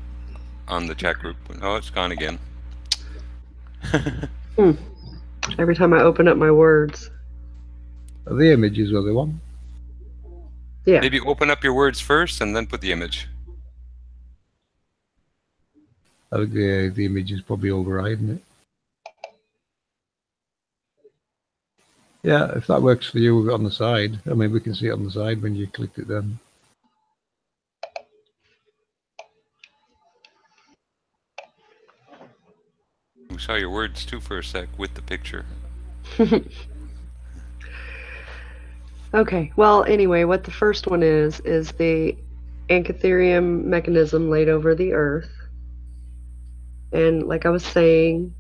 on the chat group. Oh, it's gone again. Every time I open up my words. The images are the one. Yeah. Maybe open up your words first and then put the image. I think the image is probably overriding it. Yeah, if that works for you on the side. I mean, we can see it on the side when you clicked it then. We saw your words too for a sec with the picture. Okay, well, anyway, what the first one is the Antikytheria mechanism laid over the Earth. And like I was saying,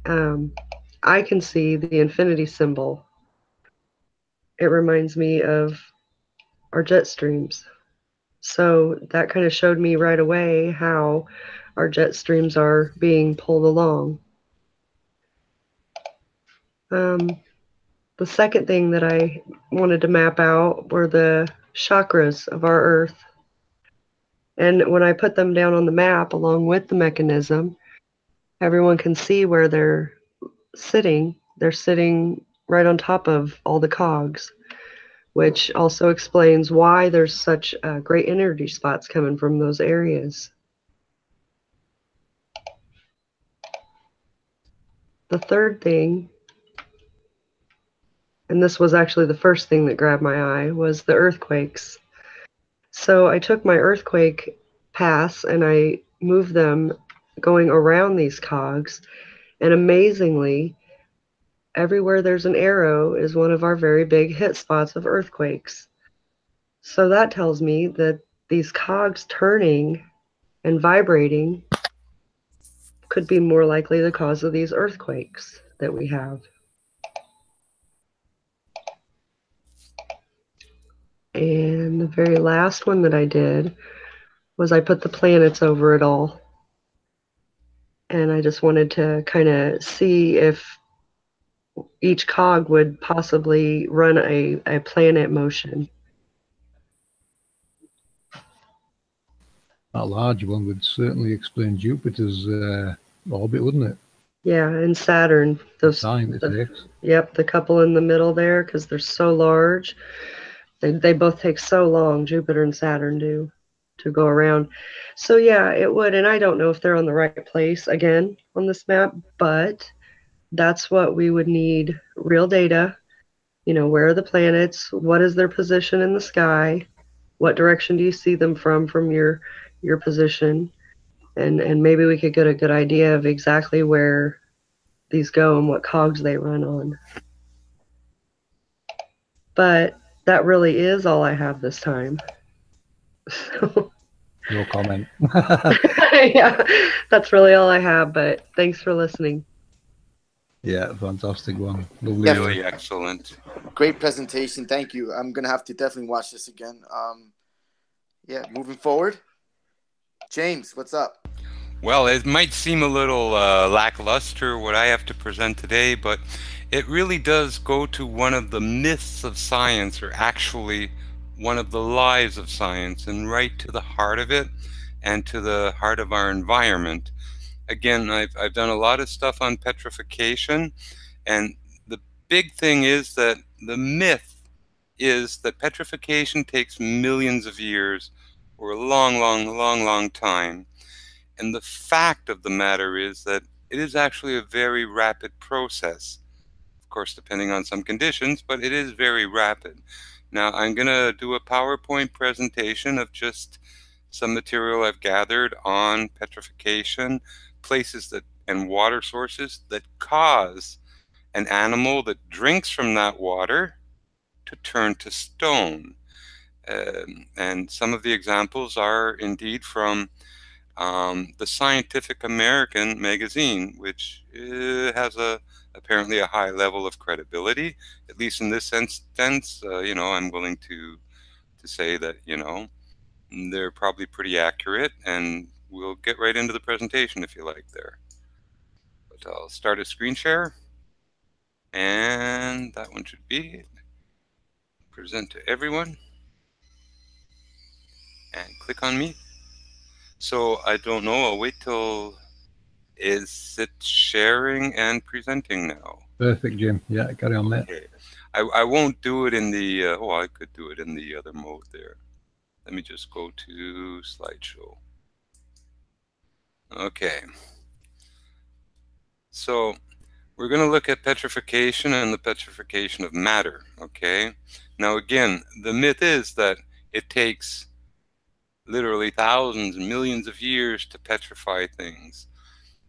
I can see the infinity symbol. It reminds me of our jet streams. So that kind of showed me right away how our jet streams are being pulled along. The second thing that I wanted to map out were the chakras of our Earth. And when I put them down on the map along with the mechanism, everyone can see where they're sitting. They're sitting right on top of all the cogs, which also explains why there's such great energy spots coming from those areas. The third thing, and this was actually the first thing that grabbed my eye, was the earthquakes. So I took my earthquake paths and I moved them going around these cogs, and amazingly, everywhere there's an arrow is one of our very big hit spots of earthquakes. So that tells me that these cogs turning and vibrating could be more likely the cause of these earthquakes that we have. And the very last one that I did was I put the planets over it all. And I just wanted to kind of see if each cog would possibly run a planet motion. That large one would certainly explain Jupiter's orbit, wouldn't it? Yeah, and Saturn. Those time it takes. Yep, the couple in the middle there, because they're so large. They both take so long, Jupiter and Saturn do, to go around. So yeah, it would, and I don't know if they're on the right place again on this map, but that's what we would need, real data. You know, where are the planets? What is their position in the sky? What direction do you see them from your position? And maybe we could get a good idea of exactly where these go and what cogs they run on. But that really is all I have this time. No comment. Yeah, that's really all I have, but thanks for listening. Yeah, fantastic one. Lovely. Really excellent. Great presentation. Thank you. I'm going to have to definitely watch this again. Yeah, moving forward. James, what's up? Well, it might seem a little lackluster what I have to present today, but it really does go to one of the myths of science, or actually one of the lies of science, and right to the heart of it and to the heart of our environment. Again, I've done a lot of stuff on petrification, and the big thing is that the myth is that petrification takes millions of years or a long time. And the fact of the matter is that it is actually a very rapid process. Of course, depending on some conditions, but it is very rapid. Now, I'm going to do a PowerPoint presentation of just some material I've gathered on petrification, places that and water sources that cause an animal that drinks from that water to turn to stone. And some of the examples are indeed from the Scientific American magazine, which has apparently a high level of credibility, at least in this sense. I'm willing to say that they're probably pretty accurate, and we'll get right into the presentation if you like there. But I'll start a screen share, and that one should be it. Present to everyone, and click on me. So I don't know, I'll wait till, is it sharing and presenting now? Perfect, Jim. Yeah, carry on there. Okay. I won't do it in the, I could do it in the other mode there. Let me just go to slideshow. Okay. So we're going to look at petrification and the petrification of matter, okay? Now again, the myth is that it takes literally thousands and millions of years to petrify things.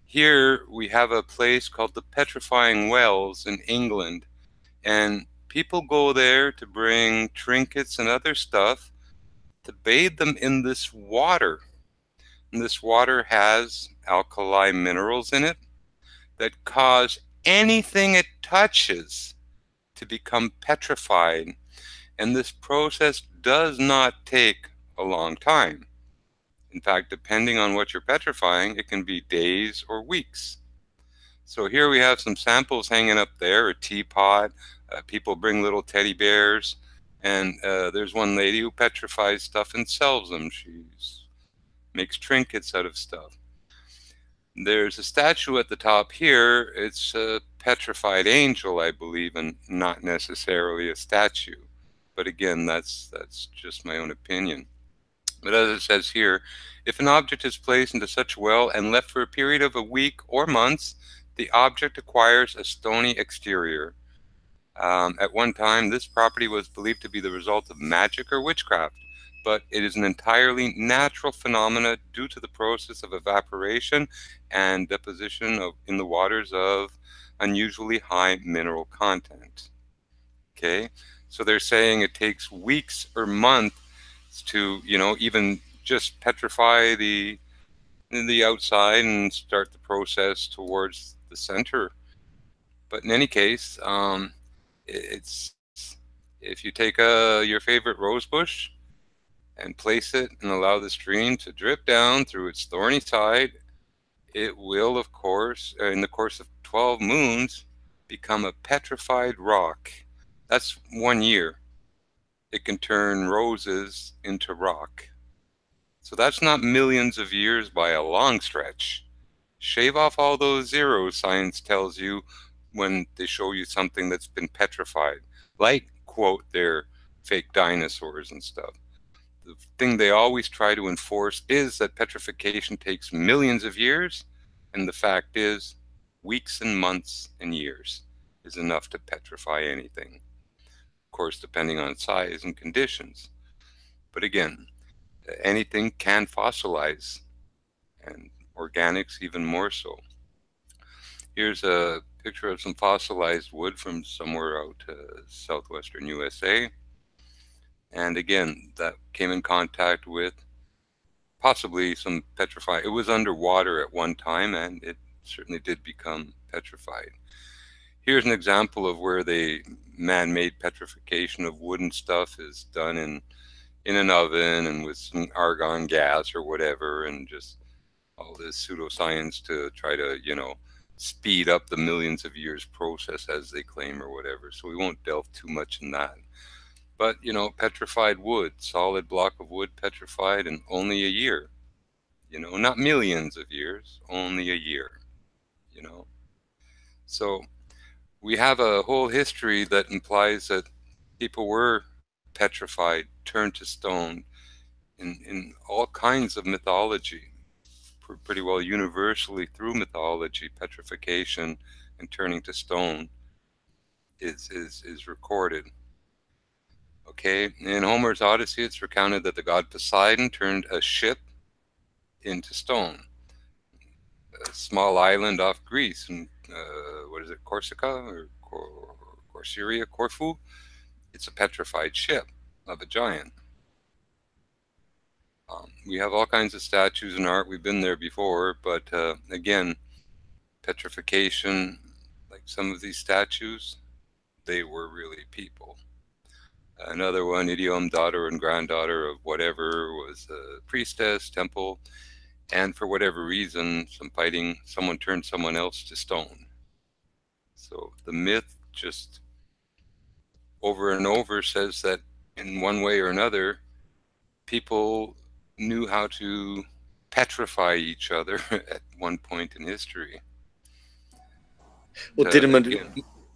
Here we have a place called the Petrifying Wells in England, and people go there to bring trinkets and other stuff to bathe them in this water. And this water has alkali minerals in it that cause anything it touches to become petrified. And this process does not take a long time. In fact, depending on what you're petrifying, it can be days or weeks. So here we have some samples hanging up there, a teapot. People bring little teddy bears. And there's one lady who petrifies stuff and sells them. She makes trinkets out of stuff. There's a statue at the top here. It's a petrified angel, I believe, and not necessarily a statue. But again, that's just my own opinion. But as it says here, if an object is placed into such a well and left for a period of a week or months, the object acquires a stony exterior. At one time, this property was believed to be the result of magic or witchcraft, but it is an entirely natural phenomena due to the process of evaporation and deposition in the waters of unusually high mineral content. Okay, so they're saying it takes weeks or months to, even just petrify the outside and start the process towards the center. But in any case, it's, if you take your favorite rose bush and place it and allow the stream to drip down through its thorny side, it will, of course, in the course of 12 moons, become a petrified rock. That's 1 year. It can turn roses into rock. So that's not millions of years by a long stretch. Shave off all those zeros, science tells you, when they show you something that's been petrified, like, quote, their fake dinosaurs and stuff. The thing they always try to enforce is that petrification takes millions of years, and the fact is weeks and months and years is enough to petrify anything. Of course, depending on size and conditions. But again, anything can fossilize, and organics even more so. Here's a picture of some fossilized wood from somewhere out southwestern USA. And again, that came in contact with possibly some petrified. It was underwater at one time, and it certainly did become petrified. Here's an example of where the man-made petrification of wooden stuff is done in an oven and with some argon gas or whatever, and just all this pseudoscience to try to, speed up the millions of years process, as they claim, or whatever. So we won't delve too much in that. But, petrified wood, solid block of wood petrified in only a year. You know, not millions of years, only a year, you know. So we have a whole history that implies that people were petrified, turned to stone in all kinds of mythology. Pretty well universally through mythology, petrification and turning to stone is recorded. Okay, in Homer's Odyssey, it's recounted that the god Poseidon turned a ship into stone. A small island off Greece, and what is it, Corsica or Corcyria, Corfu? It's a petrified ship of a giant. We have all kinds of statues and art. We've been there before, but again, petrification, like some of these statues, they were really people. Another one, idiom, daughter and granddaughter of whatever, was a priestess, temple, and for whatever reason, some fighting, someone turned someone else to stone. So the myth just over and over says that in one way or another, people knew how to petrify each other at one point in history. Well,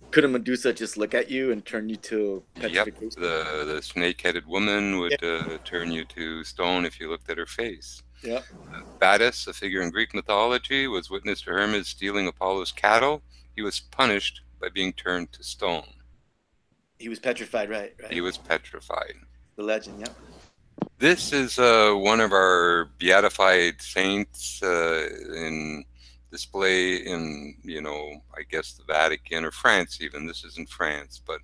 couldn't Medusa just look at you and turn you to petrification? Yep, the snake-headed woman would turn you to stone if you looked at her face. Yeah. Battus, a figure in Greek mythology, was witness to Hermes stealing Apollo's cattle. He was punished by being turned to stone. He was petrified, right? He was petrified. The legend, yeah. This is one of our beatified saints in display in, you know, I guess the Vatican or France even. This is in France, but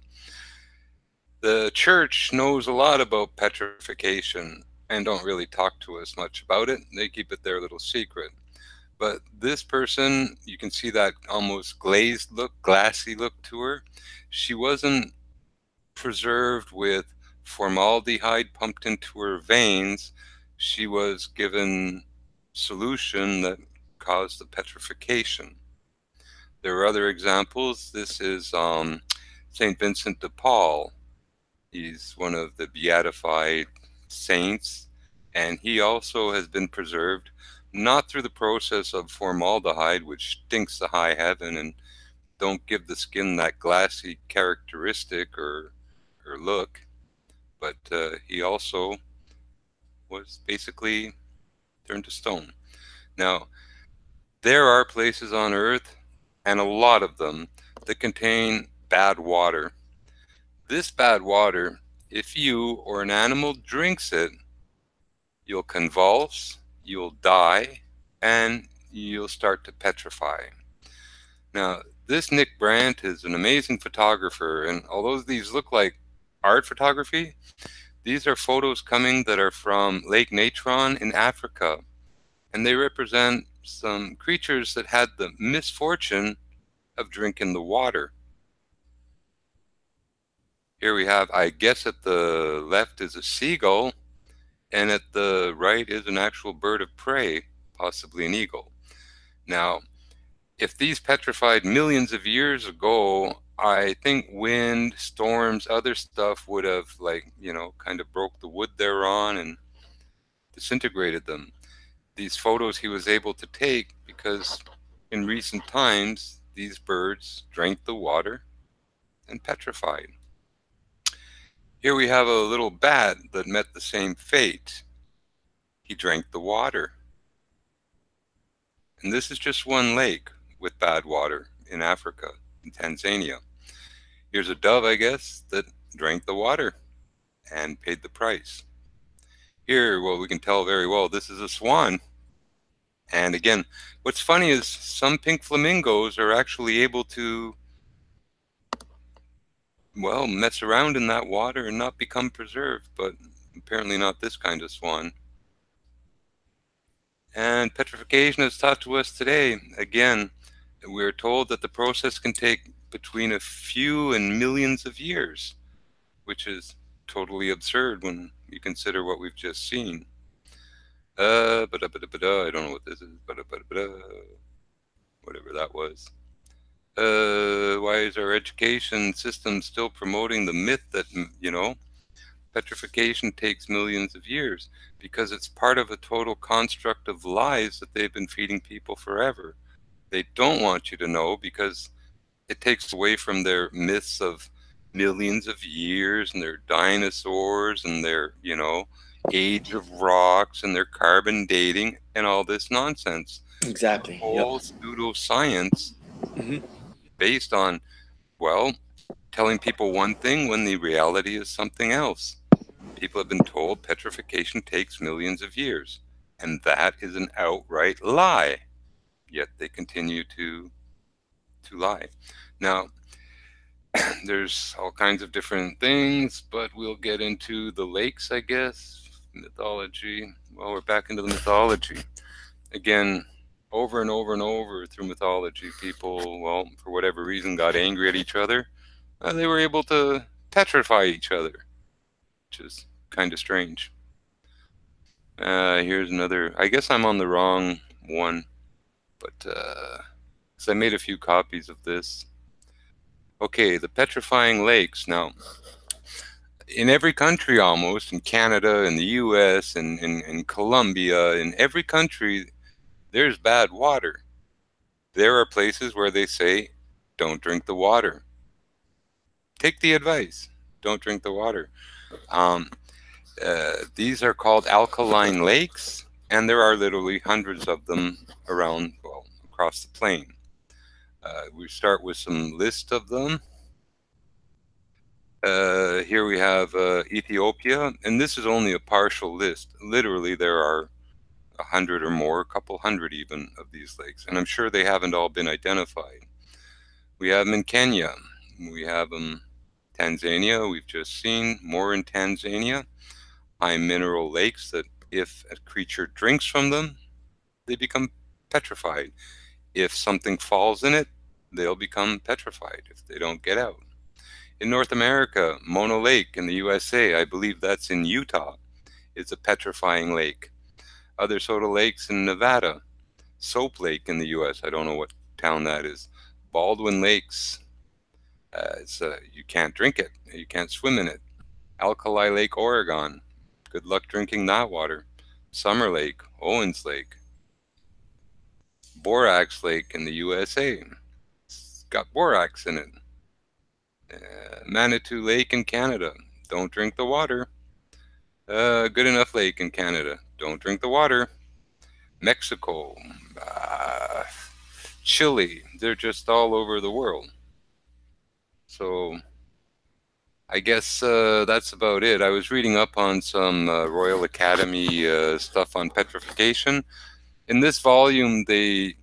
the church knows a lot about petrification and don't really talk to us much about it. They keep it their little secret. But this person, you can see that almost glazed look, glassy look to her. She wasn't preserved with formaldehyde pumped into her veins. She was given solution that caused the petrification. There are other examples. This is St. Vincent de Paul. He's one of the beatified saints, and he also has been preserved not through the process of formaldehyde, which stinks to high heaven and don't give the skin that glassy characteristic or look, but he also was basically turned to stone. Now, there are places on Earth, and a lot of them, that contain bad water. This bad water, if you or an animal drinks it, you'll convulse, you'll die, and you'll start to petrify. Now, this Nick Brandt is an amazing photographer, and although these look like art photography, these are photos coming that are from Lake Natron in Africa, and they represent some creatures that had the misfortune of drinking the water. Here we have, I guess at the left is a seagull, and at the right is an actual bird of prey, possibly an eagle. Now, if these petrified millions of years ago, I think wind, storms, other stuff would have, like, you know, kind of broke the wood they're on and disintegrated them. These photos he was able to take because in recent times, these birds drank the water and petrified. Here we have a little bat that met the same fate. He drank the water. And this is just one lake with bad water in Africa, in Tanzania. Here's a dove, I guess, that drank the water and paid the price. Here, well, we can tell very well this is a swan. And again, what's funny is some pink flamingos are actually able to, well, mess around in that water and not become preserved, but apparently not this kind of swan. And petrification is taught to us today. Again, we're told that the process can take between a few and millions of years, which is totally absurd when you consider what we've just seen. I don't know what this is. Whatever that was. Why is our education system still promoting the myth that, you know, petrification takes millions of years, because it's part of a total construct of lies that they've been feeding people forever. They don't want you to know because it takes away from their myths of millions of years and their dinosaurs and their, you know, age of rocks and their carbon dating and all this nonsense. Exactly. Whole pseudoscience based on, well, telling people one thing when the reality is something else. People have been told petrification takes millions of years, and that is an outright lie. Yet they continue to lie. Now, there's all kinds of different things, but we'll get into the lakes, I guess, mythology. Well, we're back into the mythology. Again, over and over and over through mythology, people, well, for whatever reason, got angry at each other. They were able to petrify each other, which is kind of strange. Here's another. I guess I'm on the wrong one, but because I made a few copies of this. Okay, the petrifying lakes. Now, in every country almost, in Canada, in the US, in Colombia, in every country, there's bad water. There are places where they say, don't drink the water. Take the advice. Don't drink the water. These are called alkaline lakes, and there are literally hundreds of them around, well, across the plain. We start with some list of them. Here we have Ethiopia, and this is only a partial list. Literally, there are 100 or more, a couple hundred even, of these lakes, and I'm sure they haven't all been identified. We have them in Kenya. We have them in Tanzania. We've just seen more in Tanzania. High mineral lakes that if a creature drinks from them, they become petrified. If something falls in it, they'll become petrified if they don't get out. In North America, Mono Lake in the USA, I believe that's in Utah, is a petrifying lake. Other sort of lakes in Nevada, Soap Lake in the US, I don't know what town that is. Baldwin Lakes, you can't drink it, you can't swim in it. Alkali Lake, Oregon, good luck drinking that water. Summer Lake, Owens Lake. Borax Lake in the USA, it's got borax in it. Manitou Lake in Canada, don't drink the water. Good Enough Lake in Canada, don't drink the water. Mexico, Chile, they're just all over the world. So I guess that's about it. I was reading up on some Royal Academy stuff on petrification. In this volume, they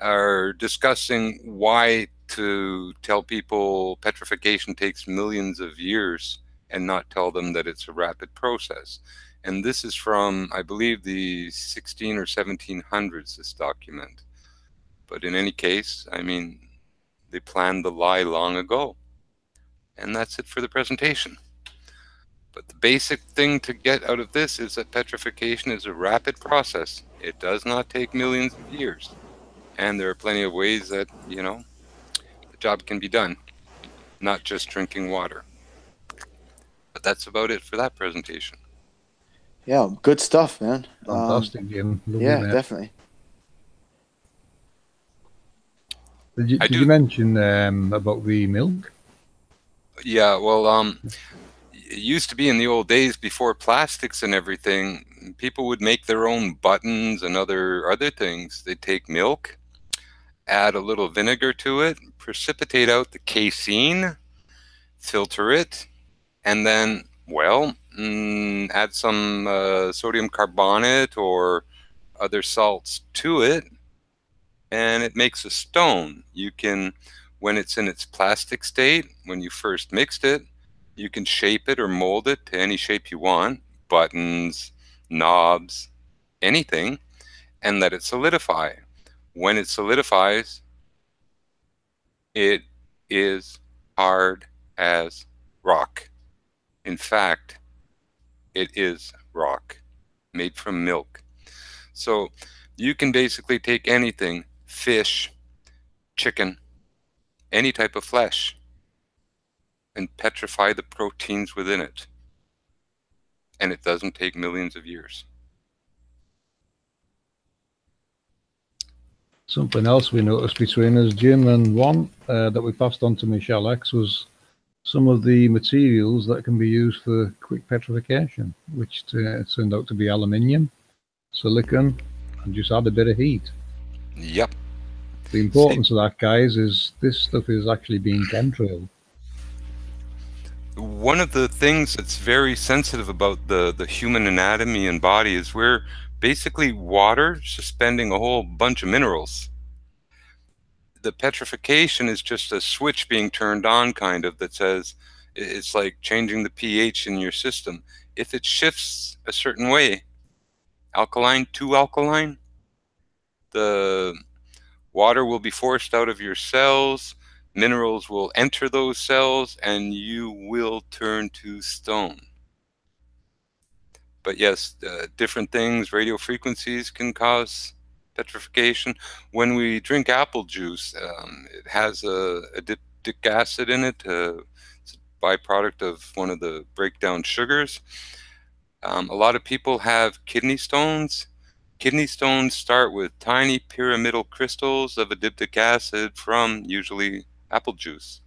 are discussing why to tell people petrification takes millions of years and not tell them that it's a rapid process. And this is from, I believe, the 16 or 1700s, this document. But in any case, I mean, they planned the lie long ago. And that's it for the presentation. But the basic thing to get out of this is that petrification is a rapid process. It does not take millions of years. And there are plenty of ways that, you know, the job can be done, not just drinking water. But that's about it for that presentation. Yeah, good stuff, man. Fantastic, Jim. Lovely, yeah, mate. definitely. Did you mention about the milk? Yeah, well, it used to be in the old days before plastics and everything, people would make their own buttons and other things. They'd take milk, add a little vinegar to it, precipitate out the casein, filter it, and then, well, add some sodium carbonate or other salts to it, and it makes a stone. You can, when it's in its plastic state, when you first mixed it, you can shape it or mold it to any shape you want, buttons, knobs, anything, and let it solidify. When it solidifies, it is hard as rock. In fact, it is rock made from milk. So you can basically take anything, fish, chicken, any type of flesh, and petrify the proteins within it. and it doesn't take millions of years. Something else we noticed between us, Jim, and one that we passed on to Michelle X was some of the materials that can be used for quick petrification, which turned out to be aluminium, silicon, and just add a bit of heat. Yep. The importance of that, guys, is this stuff is actually being chemtrailed. One of the things that's very sensitive about the human anatomy and body is we're basically water suspending a whole bunch of minerals. The petrification is just a switch being turned on, kind of, that says it's like changing the pH in your system. If it shifts a certain way, alkaline to alkaline, the water will be forced out of your cells, minerals will enter those cells, and you will turn to stone. But yes, different things, radio frequencies can cause petrification. When we drink apple juice, it has a diptic acid in it. It's a byproduct of one of the breakdown sugars. A lot of people have kidney stones. Kidney stones start with tiny pyramidal crystals of a diptic acid from usually apple juice.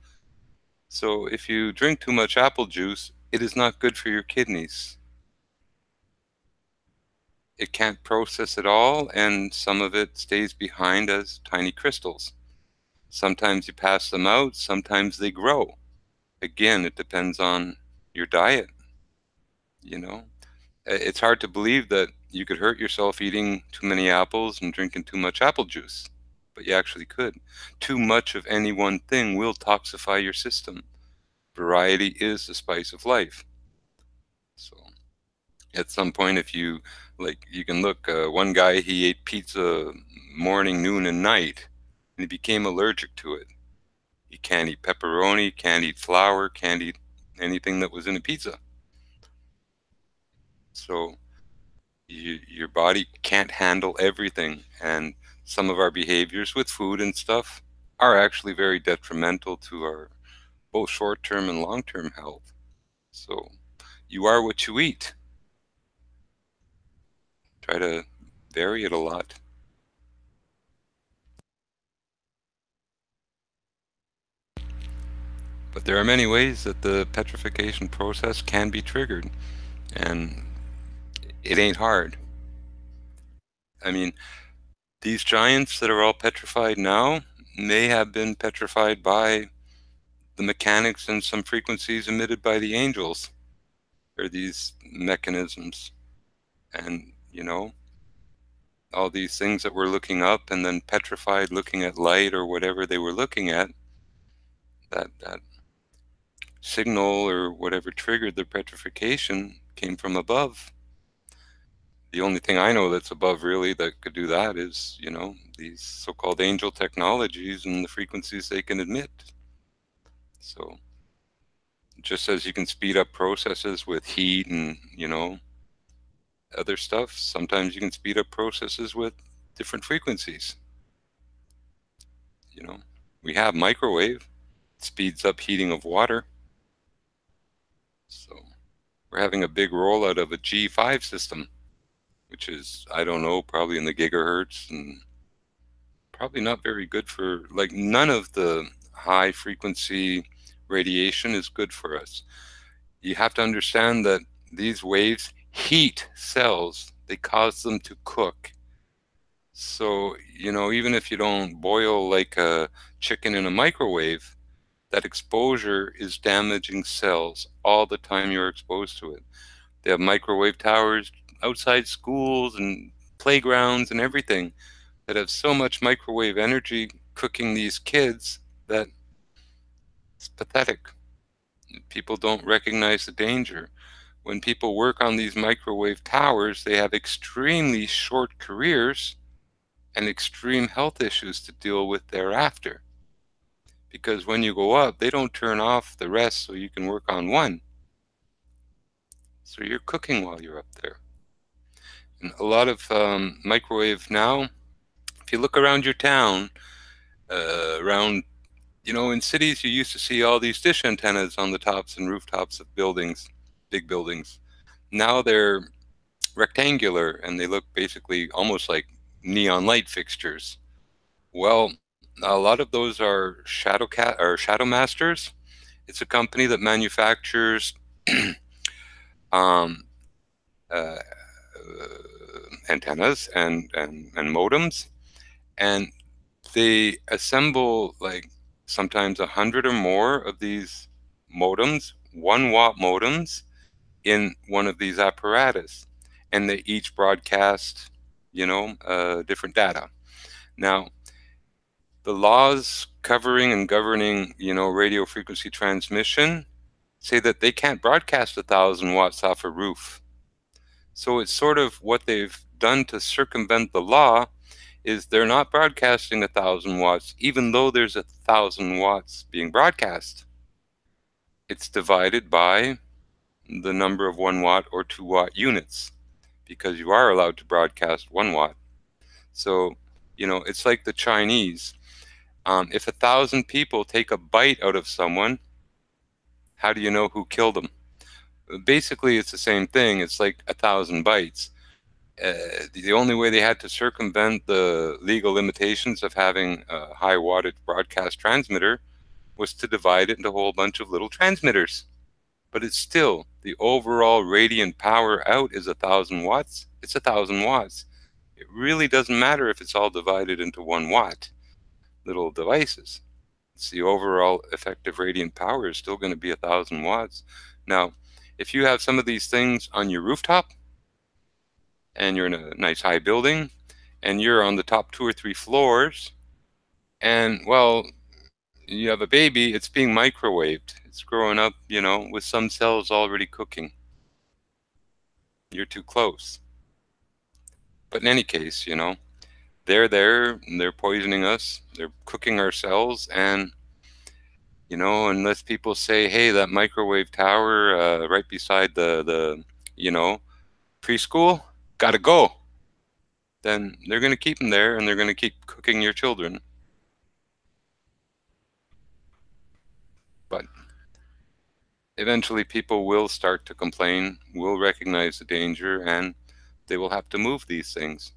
So if you drink too much apple juice, it is not good for your kidneys. It can't process it all, and some of it stays behind as tiny crystals. Sometimes you pass them out, sometimes they grow. Again, it depends on your diet. You know, it's hard to believe that you could hurt yourself eating too many apples and drinking too much apple juice, but you actually could. Too much of any one thing will toxify your system. Variety is the spice of life. So at some point, if you like, you can look, one guy, he ate pizza morning, noon, and night, and he became allergic to it. He can't eat pepperoni, can't eat flour, can't eat anything that was in a pizza. So your body can't handle everything, and some of our behaviors with food and stuff are actually very detrimental to our both short-term and long-term health. So you are what you eat. Try to vary it a lot. But there are many ways that the petrification process can be triggered, and it ain't hard. I mean, these giants that are all petrified now may have been petrified by the mechanics and some frequencies emitted by the angels, or these mechanisms. And, you know, all these things that we're looking up and then petrified looking at light or whatever they were looking at, that signal or whatever triggered the petrification came from above. The only thing I know that's above really that could do that is, you know, these so-called angel technologies and the frequencies they can emit. So just as you can speed up processes with heat and, you know, other stuff, sometimes you can speed up processes with different frequencies. You know, we have microwave, it speeds up heating of water. So we're having a big rollout of a G5 system, which is, I don't know, probably in the gigahertz, and probably not very good for, like, none of the high frequency radiation is good for us. You have to understand that these waves heat cells, they cause them to cook. So, you know, even if you don't boil like a chicken in a microwave, that exposure is damaging cells all the time you're exposed to it. They have microwave towers outside schools and playgrounds and everything that have so much microwave energy cooking these kids that it's pathetic. People don't recognize the danger. When people work on these microwave towers, they have extremely short careers and extreme health issues to deal with thereafter. Because when you go up, they don't turn off the rest so you can work on one. So you're cooking while you're up there. And a lot of microwave now, if you look around your town, around, you know, in cities you used to see all these dish antennas on the tops and rooftops of buildings, big buildings. now they're rectangular and they look basically almost like neon light fixtures. Well, a lot of those are Shadow Masters. It's a company that manufactures um, uh, antennas and modems, and they assemble like sometimes 100 or more of these modems, 1-watt modems, in one of these apparatus, and they each broadcast, different data. Now, the laws covering and governing, radio frequency transmission say that they can't broadcast 1,000 watts off a roof. So it's sort of what they've done to circumvent the law is they're not broadcasting 1,000 watts, even though there's 1,000 watts being broadcast. It's divided by the number of 1-watt or 2-watt units, because you are allowed to broadcast 1 watt. So, it's like the Chinese. If 1,000 people take a bite out of someone, how do you know who killed them? Basically, it's the same thing. It's like 1,000 bites. The only way they had to circumvent the legal limitations of having a high wattage broadcast transmitter was to divide it into a whole bunch of little transmitters. But it's still, the overall radiant power out is 1,000 watts. It's 1,000 watts. It really doesn't matter if it's all divided into 1 watt little devices. It's the overall effective radiant power is still going to be 1,000 watts. Now, if you have some of these things on your rooftop, and you're in a nice high building, and you're on the top 2 or 3 floors, and, well, you have a baby, it's being microwaved. It's growing up, with some cells already cooking. You're too close. But in any case, they're there, and they're poisoning us, they're cooking our cells, and, unless people say, hey, that microwave tower right beside the preschool, gotta go, then they're going to keep them there, and they're going to keep cooking your children. But eventually people will start to complain, will recognize the danger, and they will have to move these things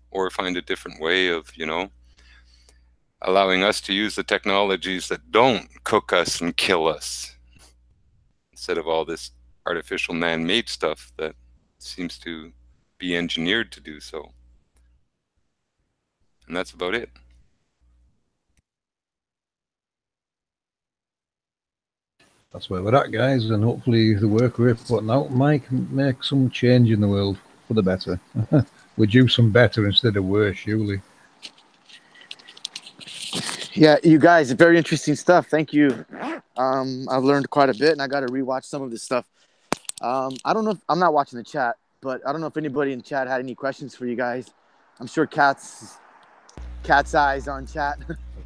or find a different way of, allowing us to use the technologies that don't cook us and kill us instead of all this artificial man-made stuff that seems to be engineered to do so. And that's about it. That's where we're at, guys, and hopefully the work we're putting out might make some change in the world for the better. We do some better instead of worse, surely. Yeah, you guys, very interesting stuff. Thank you. I've learned quite a bit, and I got to rewatch some of this stuff. I don't know if I'm not watching the chat, but I don't know if anybody in the chat had any questions for you guys. I'm sure Cat's eyes on chat.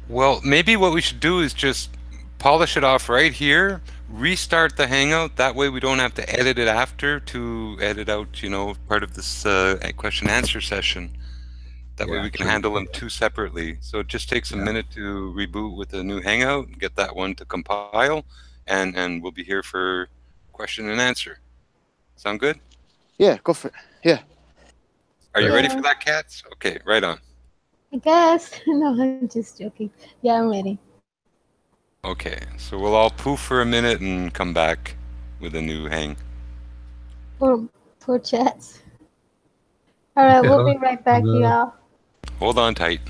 Well, maybe what we should do is just polish it off right here, restart the Hangout. That way we don't have to edit it after to edit out, part of this question answer session. That way we can handle them 2 separately. So it just takes a minute to reboot with a new Hangout, get that one to compile, and we'll be here for question and answer. Sound good? Yeah, go for it. Yeah. Are you ready for that, Cats? Okay, right on. I guess. No, I'm just joking. Yeah, I'm ready. Okay, so we'll all poof for a minute and come back with a new hang. For chats. All right, we'll be right back, y'all. Hold on tight.